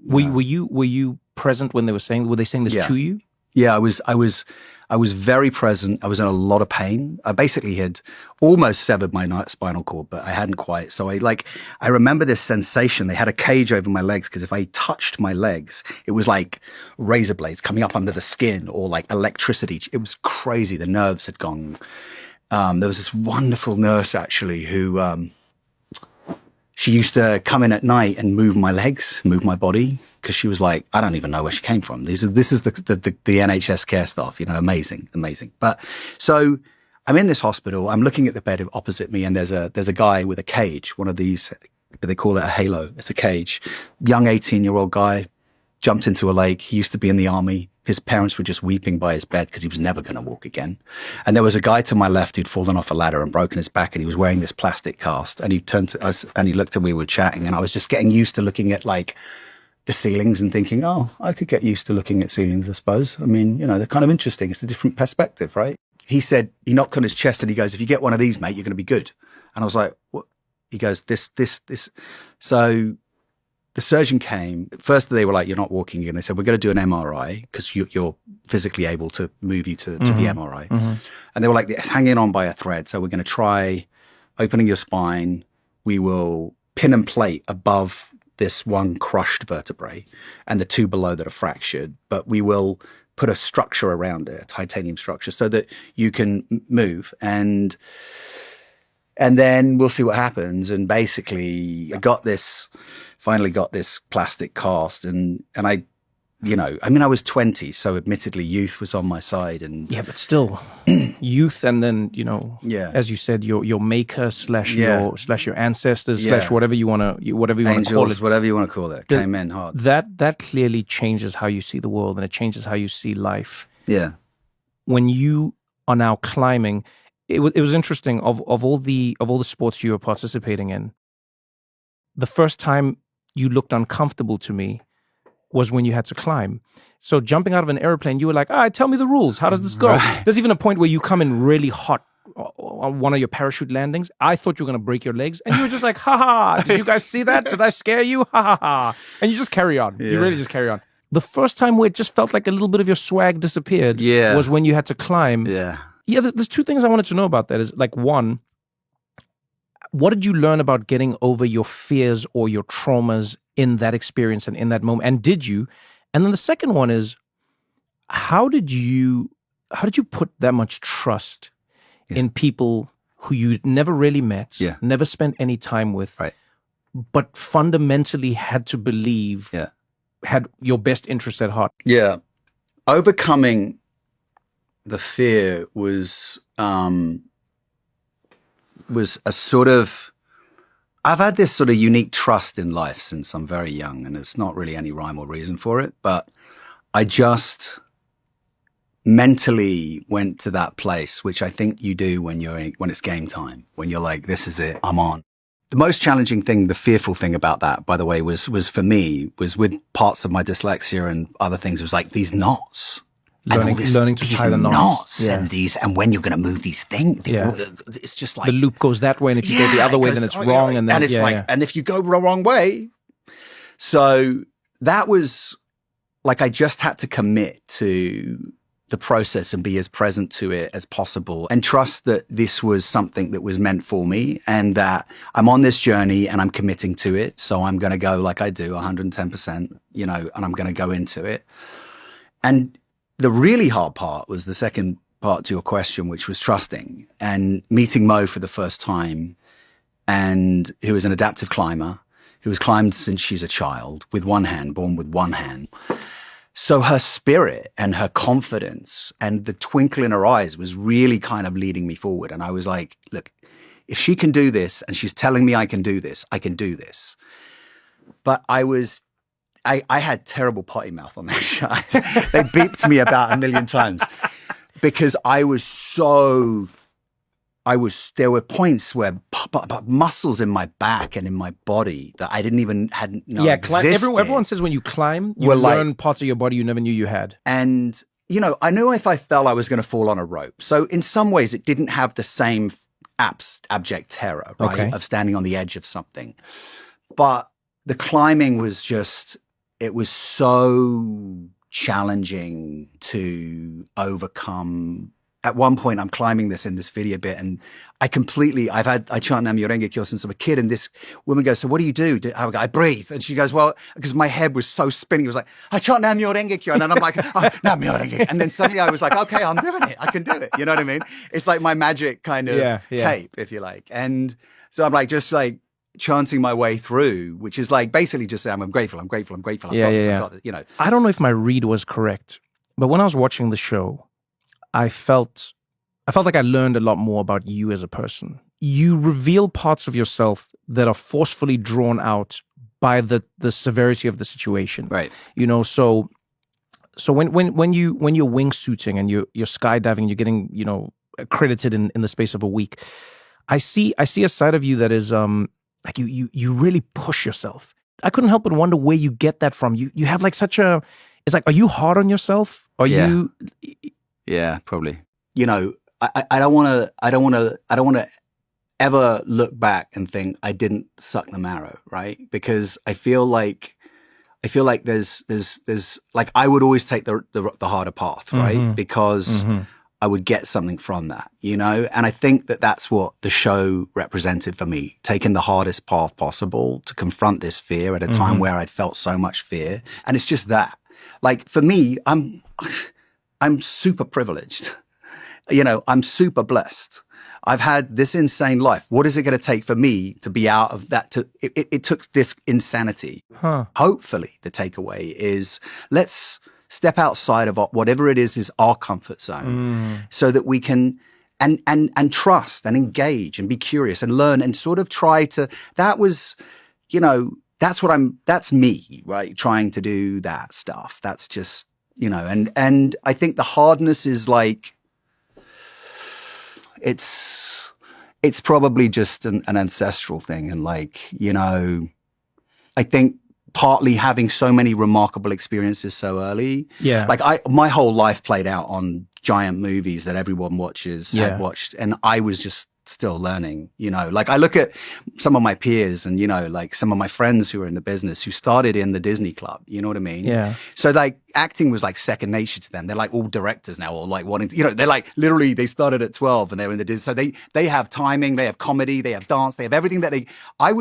Were you present when were they saying this to you? Yeah, I was very present. I was in a lot of pain. I basically had almost severed my spinal cord, but I hadn't quite. So I remember this sensation. They had a cage over my legs because if I touched my legs, it was like razor blades coming up under the skin or like electricity. It was crazy. The nerves had gone. There was this wonderful nurse actually who she used to come in at night and move my legs, move my body. Because she was like, I don't even know where she came from. This is the NHS care staff, amazing. But so I'm in this hospital. I'm looking at the bed opposite me, and there's a guy with a cage, one of these. They call it a halo. It's a cage. Young 18-year-old guy jumped into a lake. He used to be in the army. His parents were just weeping by his bed because he was never going to walk again. And there was a guy to my left who'd fallen off a ladder and broken his back, and he was wearing this plastic cast. And he turned to us and he looked at me. We were chatting, and I was just getting used to looking at like the ceilings and thinking, oh, I could get used to looking at ceilings, I suppose. I mean, they're kind of interesting. It's a different perspective, right? He said, he knocked on his chest and he goes, if you get one of these, mate, you're going to be good. And I was like, what? He goes, this. So the surgeon came. First, they were like, you're not walking again. They said, we're going to do an MRI because you're physically able to move you to the MRI. Mm-hmm. And they were like, hanging on by a thread. So we're going to try opening your spine. We will pin and plate above this one crushed vertebrae and the two below that are fractured, but we will put a structure around it, a titanium structure, so that you can move. And then we'll see what happens. And basically I finally got this plastic cast and I, I was 20, so admittedly youth was on my side. And yeah, but still youth. And then, as you said, your maker slash your ancestors slash whatever you want to call it. Whatever you want to call it. Came in hard. That clearly changes how you see the world and it changes how you see life. Yeah. When you are now climbing. It was interesting. Of all the sports you were participating in, the first time you looked uncomfortable to me was when you had to climb. So jumping out of an airplane, you were like, all right, tell me the rules. How does this go? Right. There's even a point where you come in really hot on one of your parachute landings. I thought you were going to break your legs. And you were just like, ha ha, did you guys see that? Did I scare you? Ha ha ha. And you just carry on. Yeah. You really just carry on. The first time where it just felt like a little bit of your swag disappeared was when you had to climb. Yeah. Yeah, there's two things I wanted to know about that. Is like, one, what did you learn about getting over your fears or your traumas in that experience and in that moment? And did you? And then the second one is, how did you put that much trust in people who you never really met, never spent any time with, but fundamentally had to believe had your best interest at heart? Yeah. Overcoming the fear was a sort of, I've had this sort of unique trust in life since I'm very young, and it's not really any rhyme or reason for it, but I just mentally went to that place, which I think you do when it's game time, when you're like, this is it, I'm on. The most challenging thing, the fearful thing about that, by the way, was for me, was with parts of my dyslexia and other things. It was like these knots. Learning to tie the knots. And when you're going to move these things, it's just like the loop goes that way, and if you go the other way, then it's wrong. And then it's and if you go the wrong way, so that was like I just had to commit to the process and be as present to it as possible, and trust that this was something that was meant for me, and that I'm on this journey and I'm committing to it. So I'm going to go like I do, 110%, and I'm going to go into it. And the really hard part was the second part to your question, which was trusting and meeting Mo for the first time, and who is an adaptive climber, who has climbed since she's a child with one hand, born with one hand. So her spirit and her confidence and the twinkle in her eyes was really kind of leading me forward. And I was like, look, if she can do this and she's telling me I can do this, I can do this. But I had terrible potty mouth on that shot. They beeped me about 1 million times because there were points where muscles in my back and in my body that I hadn't know existed. Everyone says when you climb, you learn parts of your body you never knew you had. And, I knew if I fell, I was going to fall on a rope. So in some ways, it didn't have the same abject terror, right, of standing on the edge of something. But the climbing was just, it was so challenging to overcome. At one point, I'm climbing this in this video bit, and I chant Nam Myoho Renge Kyo since I'm a kid, and this woman goes, so what do you do? I breathe. And she goes, well, because my head was so spinning, it was like, I chant Nam Myoho Renge Kyo. And then I'm like, oh, Nam Myoho Renge. And then suddenly I was like, okay, I'm doing it. I can do it. You know what I mean? It's like my magic kind of tape, if you like. And so I'm like, just like chanting my way through, which is like basically just saying, I'm grateful. I've got this, I don't know if my read was correct, but when I was watching the show, I felt like I learned a lot more about you as a person. You reveal parts of yourself that are forcefully drawn out by the severity of the situation. Right. So when you're wingsuiting and you're skydiving, and you're getting, accredited in the space of a week, I see a side of you that is like you really push yourself. I couldn't help but wonder where you get that from. You have like it's like, are you hard on yourself? You Yeah, probably. I don't want to ever look back and think I didn't suck the marrow, right? Because I feel like there's like I would always take the harder path, right? Because I would get something from that, And I think that's what the show represented for me, taking the hardest path possible to confront this fear at a time where I'd felt so much fear. And it's just that. Like for me, I'm super privileged. I'm super blessed. I've had this insane life. What is it going to take for me to be out of that? It took this insanity. Hopefully the takeaway is let's step outside of whatever it is our comfort zone so that we can and trust and engage and be curious and learn and sort of try to, that's me, right? Trying to do that stuff. That's just, and I think the hardness is like, it's probably just an ancestral thing. And like, you know, I think partly having so many remarkable experiences so early. Yeah. Like my whole life played out on giant movies that everyone watches, had watched. And I was just still learning, you know, like I look at some of my peers and, you know, like some of my friends who are in the business who started in the Disney Club, you know what I mean? Yeah. So like acting was like second nature to them. They're like all directors now, or like wanting to, you know, they're like literally they started at 12 and they're in the Disney. So they have timing, they have comedy, they have dance, they have everything that I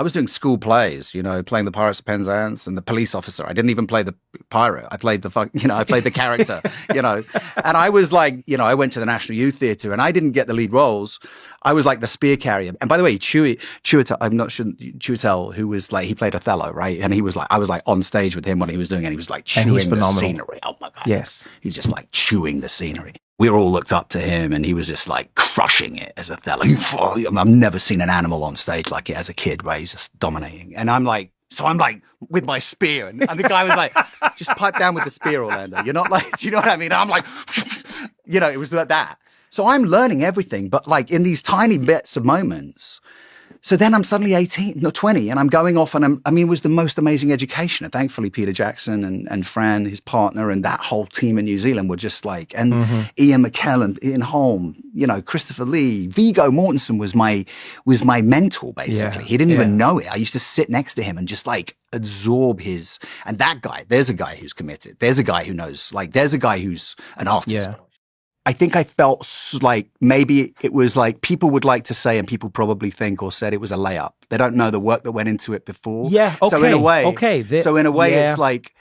was doing school plays, you know, playing the Pirates of Penzance and the police officer. I didn't even play the pirate. I played I played the character, you know. And I was like, you know, I went to the National Youth Theatre and I didn't get the lead roles. I was like the spear carrier. And by the way, Chiwetel, I'm not sure, Chiwetel, who was like, he played Othello, right? And he was like, I was like on stage with him when he was doing it. And he was like chewing the scenery. Oh my God. Yes. He's just like chewing the scenery. We all looked up to him and he was just like crushing it as Othello. I've never seen an animal on stage like it as a kid, right? He's just dominating. And I'm like with my spear and the guy was like, just pipe down with the spear, Orlando. You're not like, do you know what I mean? I'm like, you know, it was like that. So I'm learning everything, but like in these tiny bits of moments. So then I'm suddenly 20 and I'm going off and it was the most amazing education. And thankfully, Peter Jackson and Fran, his partner, and that whole team in New Zealand were just like, and Ian McKellen, Ian Holm, you know, Christopher Lee, Viggo Mortensen was my mentor, basically. He didn't even know it. I used to sit next to him and just like absorb and that guy, there's a guy who's committed. There's a guy who knows, like, there's a guy who's an artist. Yeah. I think I felt like maybe it was like people would like to say, and people probably think or said it was a layup. They don't know the work that went into it before. Yeah. Okay. So in a way, yeah. It's like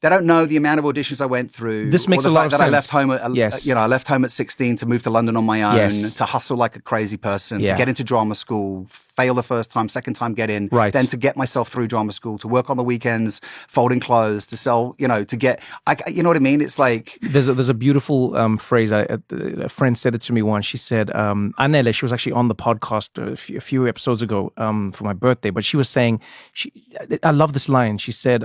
they don't know the amount of auditions I went through. This makes a lot of sense. I left home I left home at 16 to move to London on my own, to hustle like a crazy person, to get into drama school, fail the first time, second time get in, then to get myself through drama school, to work on the weekends, folding clothes, to sell, you know, to get, you know what I mean? It's like there's a beautiful phrase. A friend said it to me once. She said, Anele, she was actually on the podcast a few episodes ago for my birthday, but she was saying, I love this line. She said,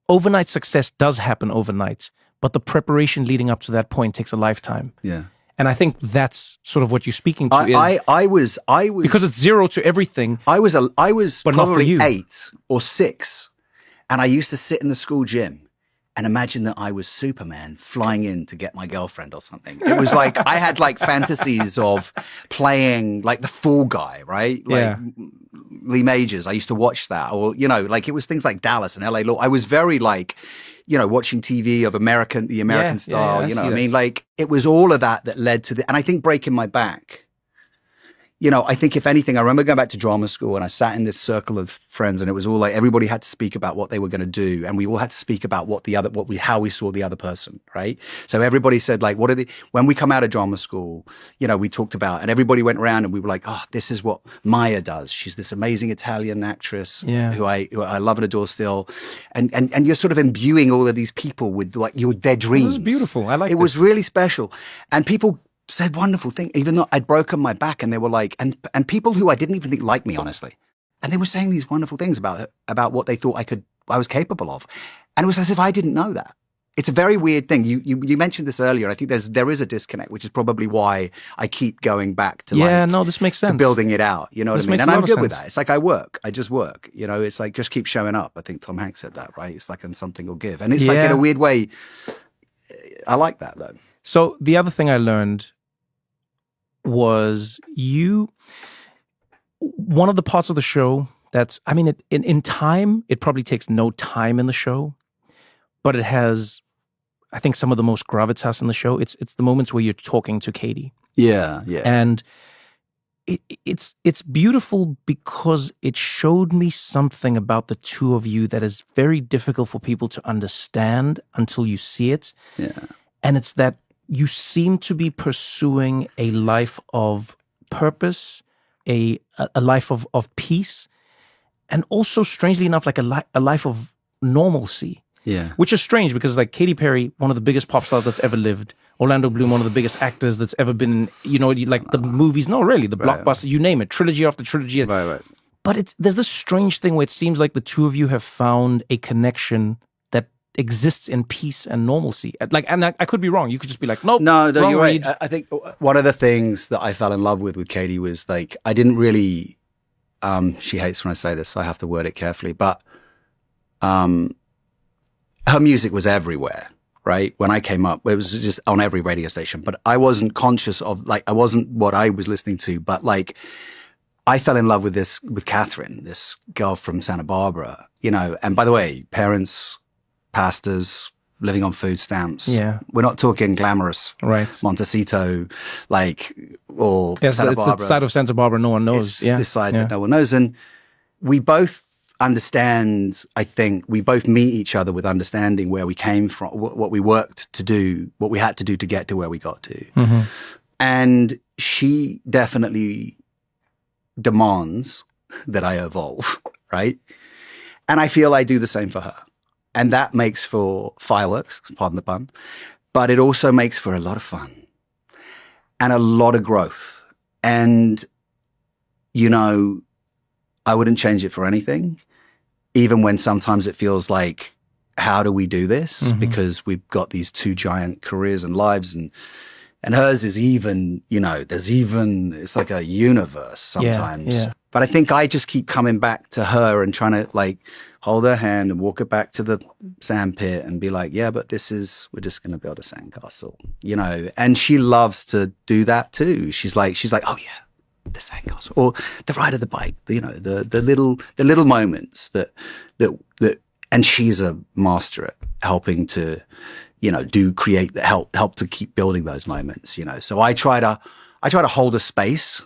overnight success does happen overnight, but the preparation leading up to that point takes a lifetime. Yeah. And I think that's sort of what you're speaking to. I was because it's zero to everything. I was but not for probably you. 8 or 6, and I used to sit in the school gym and imagine that I was Superman flying in to get my girlfriend or something. It was like I had like fantasies of playing like the Fall Guy, right? Like Lee Majors. I used to watch that, or you know, like it was things like Dallas and LA Law. I was very like, you know, watching TV of the American style. You know, I mean, like it was all of that led to and I think breaking my back. You know, I think if anything, I remember going back to drama school and I sat in this circle of friends and it was all like everybody had to speak about what they were going to do. And we all had to speak about how we saw the other person, right? So everybody said like, when we come out of drama school, you know, we talked about, and everybody went around and we were like, oh, this is what Maya does. She's this amazing Italian actress who I love and adore still. And you're sort of imbuing all of these people with like their dreams. This is beautiful. I like it. It was really special. And people said wonderful things, even though I'd broken my back, and they were like, and people who I didn't even think liked me, honestly. And they were saying these wonderful things about what they thought I was capable of. And it was as if I didn't know that. It's a very weird thing. You mentioned this earlier. I think there is a disconnect, which is probably why I keep going back to this makes sense. To building it out. You know what I mean? And I'm good with that. It's like I just work. You know, it's like just keep showing up. I think Tom Hanks said that, right? It's like, and something will give. And it's like in a weird way, I like that though. So the other thing I learned was one of the parts of the show that's, I mean, in time, it probably takes no time in the show, but it has, I think, some of the most gravitas in the show. It's the moments where you're talking to Katie. Yeah. And it's beautiful because it showed me something about the two of you that is very difficult for people to understand until you see it. Yeah. And it's that you seem to be pursuing a life of purpose, a life of peace, and also, strangely enough, like a life of normalcy. Yeah. Which is strange because, like, Katy Perry, one of the biggest pop stars that's ever lived. Orlando Bloom, one of the biggest actors that's ever been, you know, like the movies, no, really, the blockbusters, you name it, trilogy after trilogy. Right. But there's this strange thing where it seems like the two of you have found a connection that exists in peace and normalcy. Like, and I could be wrong. You could just be like, nope. No, wrong you're read. right. I think one of the things that I fell in love with Katie was like, I didn't really, she hates when I say this, so I have to word it carefully, but her music was everywhere, right? When I came up, it was just on every radio station, but I wasn't conscious of, like, I wasn't what I was listening to, but like, I fell in love with Catherine, this girl from Santa Barbara, you know, and by the way, parents, pastors, living on food stamps. Yeah. We're not talking glamorous, Right. Montecito, like, or Yes, Santa it's Barbara. the side of Santa Barbara no one knows. It's Yeah. this side that no one knows. And we both understand, I think, we both meet each other with understanding where we came from, what we worked to do, what we had to do to get to where we got to. Mm-hmm. And she definitely demands that I evolve, right? And I feel I do the same for her. And that makes for fireworks, pardon the pun, but it also makes for a lot of fun and a lot of growth. And, you know, I wouldn't change it for anything, even when sometimes it feels like, how do we do this? Mm-hmm. Because we've got these two giant careers and lives, and hers is even, you know, it's like a universe sometimes. Yeah. But I think I just keep coming back to her and trying to like hold her hand and walk her back to the sand pit and be like, yeah, but we're just going to build a sandcastle, you know? And she loves to do that too. She's like, oh yeah, the sandcastle, or the ride of the bike, you know, the little moments that, and she's a master at helping to, you know, create the help to keep building those moments, you know? So I try to hold a space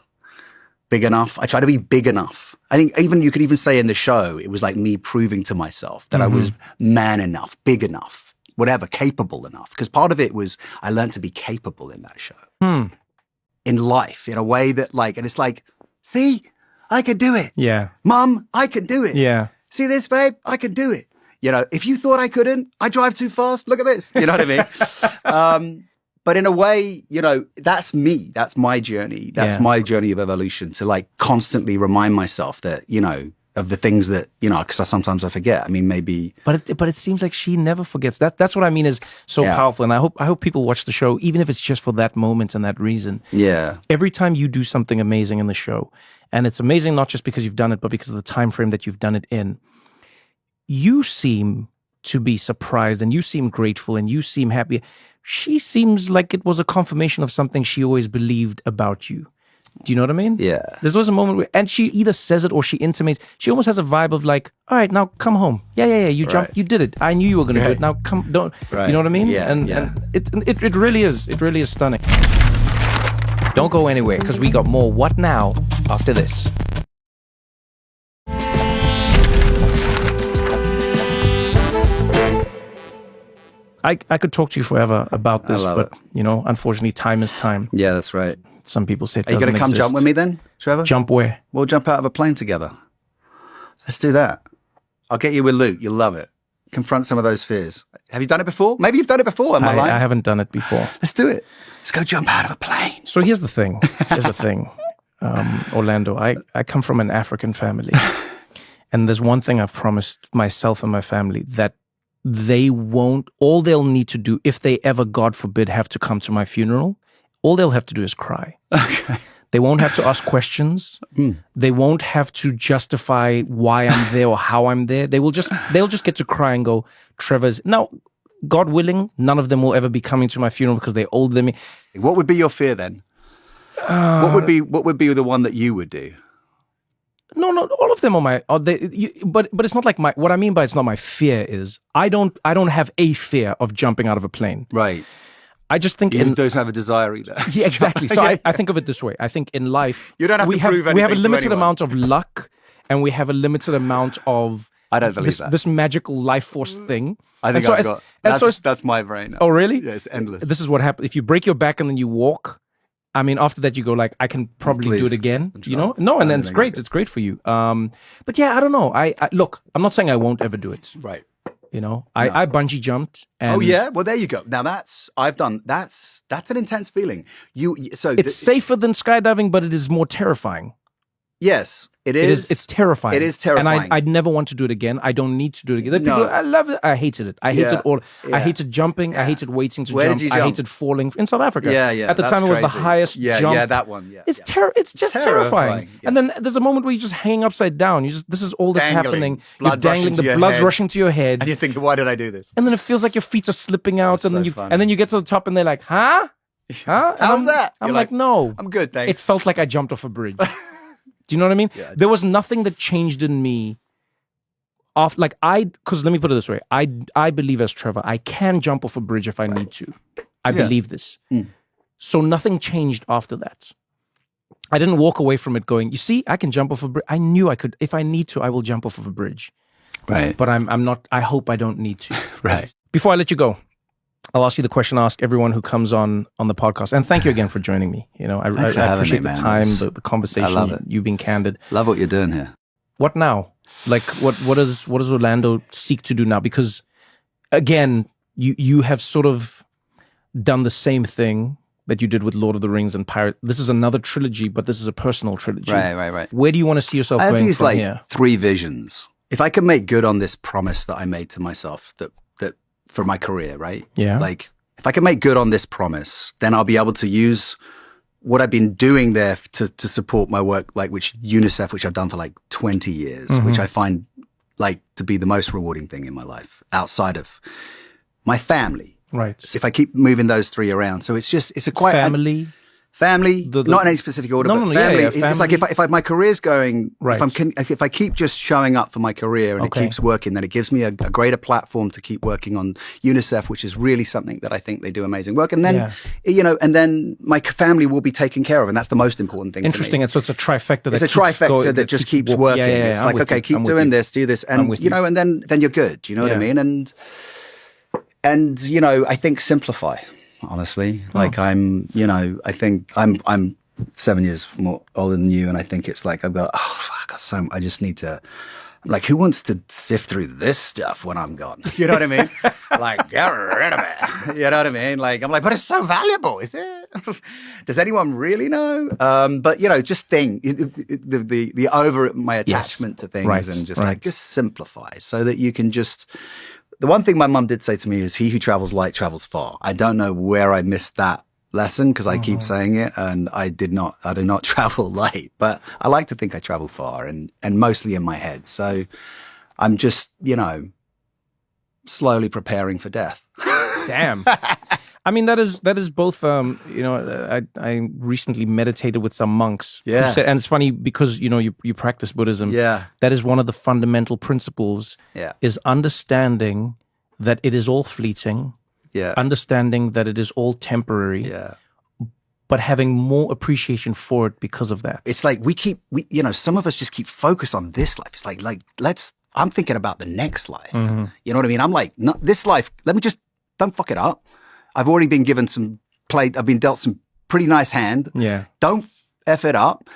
big enough. I try to be big enough. I think you could even say in the show, it was like me proving to myself that I was man enough, big enough, whatever, capable enough. Because part of it was I learned to be capable in that show. In life, in a way that like, and it's like, see, I can do it. Yeah. Mom, I can do it. Yeah. See this, babe? I can do it. You know, if you thought I couldn't, I drive too fast. Look at this. You know what I mean? But in a way, you know, that's me. That's my journey. That's my journey of evolution, to like constantly remind myself that, you know, of the things that, you know, because sometimes I forget. I mean, maybe. But it seems like she never forgets. That's what I mean is so powerful. And I hope people watch the show, even if it's just for that moment and that reason. Yeah. Every time you do something amazing in the show, and it's amazing not just because you've done it, but because of the time frame that you've done it in, you seem to be surprised and you seem grateful and you seem happy. She seems like it was a confirmation of something she always believed about you. Do you know what I mean? Yeah. There's always a moment where, and she either says it or she intimates. She almost has a vibe of like, all right, now come home. Yeah. You jumped, you did it. I knew you were going to do it. Now come, don't. Right. You know what I mean? Yeah. And it really is. It really is stunning. Don't go anywhere, because we got more What Now after this. I could talk to you forever about this, but you know, unfortunately, time is time. Yeah, that's right. Some people say it Are you doesn't going to come exist. jump with me then, Trevor? Jump where? We'll jump out of a plane together. Let's do that. I'll get you with Luke. You'll love it. Confront some of those fears. Have you done it before? Maybe you've done it before. Am I lying? I haven't done it before. Let's do it. Let's go jump out of a plane. So here's the thing. Orlando, I come from an African family. And there's one thing I've promised myself and my family, that all they'll need to do, if they ever, God forbid, have to come to my funeral, all they'll have to do is cry. Okay. They won't have to ask questions. They won't have to justify why I'm there or how I'm there. They'll just get to cry and go, Trevor's. Now, God willing, none of them will ever be coming to my funeral because they're older than me. What would be your fear then? What would be the one that you would do? No, all of them are my. But it's not like my. What I mean by it's not my fear is I don't have a fear of jumping out of a plane. Right. I just think You don't have a desire either. Yeah, exactly. So I think of it this way. I think in life You don't have to prove we have a anything to limited anyone. amount of luck, and we have a limited amount of I don't believe that. this magical life force thing. I think And so that's my brain. Oh, really? Yeah, it's endless. This is what happens if you break your back and then you walk. I mean, after that, you go like, I can probably do it again. You know? No, and then it's great. It's great for you. But yeah, I don't know. I look. I'm not saying I won't ever do it. Right. You know, I bungee jumped. And Oh yeah. Well, there you go. Now that's an intense feeling. it's safer than skydiving, but it is more terrifying. Yes. It is. It's terrifying. It is terrifying. And I'd never want to do it again. I don't need to do it again. People, I love it. I hated it. I hated all. I hated jumping. I hated waiting to Where jump. did you jump? I hated falling in South Africa. Yeah. At the time, it was the highest jump. Yeah, that one. Yeah. It's just terrifying. Yeah. And then there's a moment where you just hang upside down. This is all that's happening. Blood You're dangling. The blood's rushing to your head. And you're thinking, why did I do this? And then it feels like your feet are slipping out. That's and so then you get to the top, and they're like, huh? Huh? How's that? I'm like, no. I'm good, thanks. It felt like I jumped off a bridge. Do you know what I mean? Yeah, there was nothing that changed in me. Because let me put it this way. I believe as Trevor, I can jump off a bridge if I need to. I believe this. So nothing changed after that. I didn't walk away from it going, you see, I can jump off a bridge. I knew I could. If I need to, I will jump off of a bridge. Right. But I'm not, I hope I don't need to. Right. Before I let you go, I'll ask you the question I ask everyone who comes on the podcast. And thank you again for joining me. You know, I appreciate the time, the conversation, I love it. you being candid. Love what you're doing here. What now? Like, what does Orlando seek to do now? Because, again, you have sort of done the same thing that you did with Lord of the Rings and Pirate. This is another trilogy, but this is a personal trilogy. Right. Where do you want to see yourself going from here? 3 visions. If I can make good on this promise that I made to myself that for my career, right? Yeah. Like, if I can make good on this promise, then I'll be able to use what I've been doing there to support my work, like UNICEF, which I've done for like 20 years, which I find like to be the most rewarding thing in my life outside of my family. Right. So if I keep moving those 3 around, so it's a quite family. Family, not in any specific order, but family. It's like if my career's going, right. if I keep just showing up for my career and it keeps working, then it gives me a greater platform to keep working on UNICEF, which is really something that I think they do amazing work. And then, and then my family will be taken care of, and that's the most important thing. Interesting. To me. And so it's a trifecta. It's a trifecta that just keeps working. It's like, okay, keep doing this, do this, and and then you're good. Do you know what I mean? And I think simplify. Honestly, like I think I'm 7 years more older than you, and I think it's like I just need to, like, who wants to sift through this stuff when I'm gone? You know what I mean? Like, get rid of it. You know what I mean? Like, I'm like, but it's so valuable, is it? Does anyone really know? But just think the over my attachment to things and just simplify so that you can just. The one thing my mum did say to me is, he who travels light travels far. I don't know where I missed that lesson because I keep saying it, and I do not travel light, but I like to think I travel far and mostly in my head. So I'm just, slowly preparing for death. Damn. I mean, that is both, I recently meditated with some monks. Yeah. Who said, and it's funny because, you practice Buddhism. Yeah. That is one of the fundamental principles is understanding that it is all fleeting. Yeah. Understanding that it is all temporary. Yeah. But having more appreciation for it because of that. It's like some of us just keep focused on this life. It's like I'm thinking about the next life. Mm-hmm. You know what I mean? I'm like, not this life. Let me just, don't fuck it up. I've already been given I've been dealt some pretty nice hand. Yeah. Don't F it up.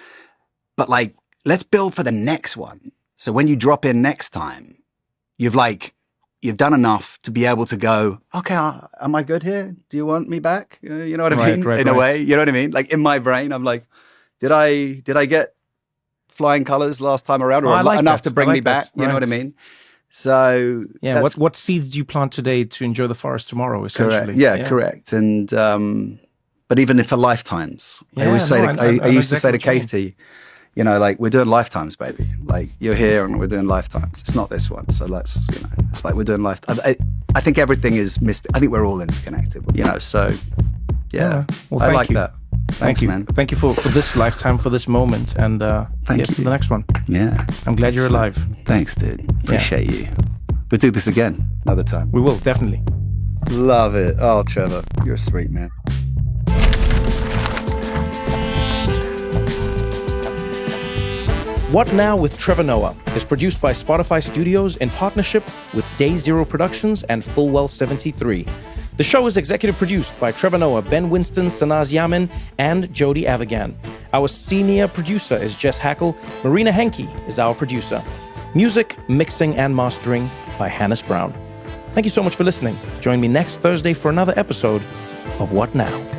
But like, let's build for the next one. So when you drop in next time, you've done enough to be able to go, okay, am I good here? Do you want me back? You know what I mean? In a way, you know what I mean? Like in my brain, I'm like, did I get flying colors last time around or enough to bring me back? You know what I mean? So yeah, what seeds do you plant today to enjoy the forest tomorrow? Essentially, correct. Correct. And but even for lifetimes, I always say I used to say to Katie, like, we're doing lifetimes, baby. Like, you're here and we're doing lifetimes. It's not this one, so let's, it's like we're doing lifetimes. I think everything is I think we're all interconnected. So yeah. Well, I like you. that. Thank you, man. Thank you for this lifetime, for this moment, and thank you for the next one. Yeah, I'm glad you're alive. Thanks, dude. Appreciate you. We'll do this again another time. We will, definitely. Love it. Oh, Trevor, you're a sweet man. What Now with Trevor Noah is produced by Spotify Studios in partnership with Day Zero Productions and Fullwell 73. The show is executive produced by Trevor Noah, Ben Winston, Sanaz Yamin, and Jody Avagan. Our senior producer is Jess Hackle. Marina Henke is our producer. Music, mixing, and mastering by Hannes Brown. Thank you so much for listening. Join me next Thursday for another episode of What Now?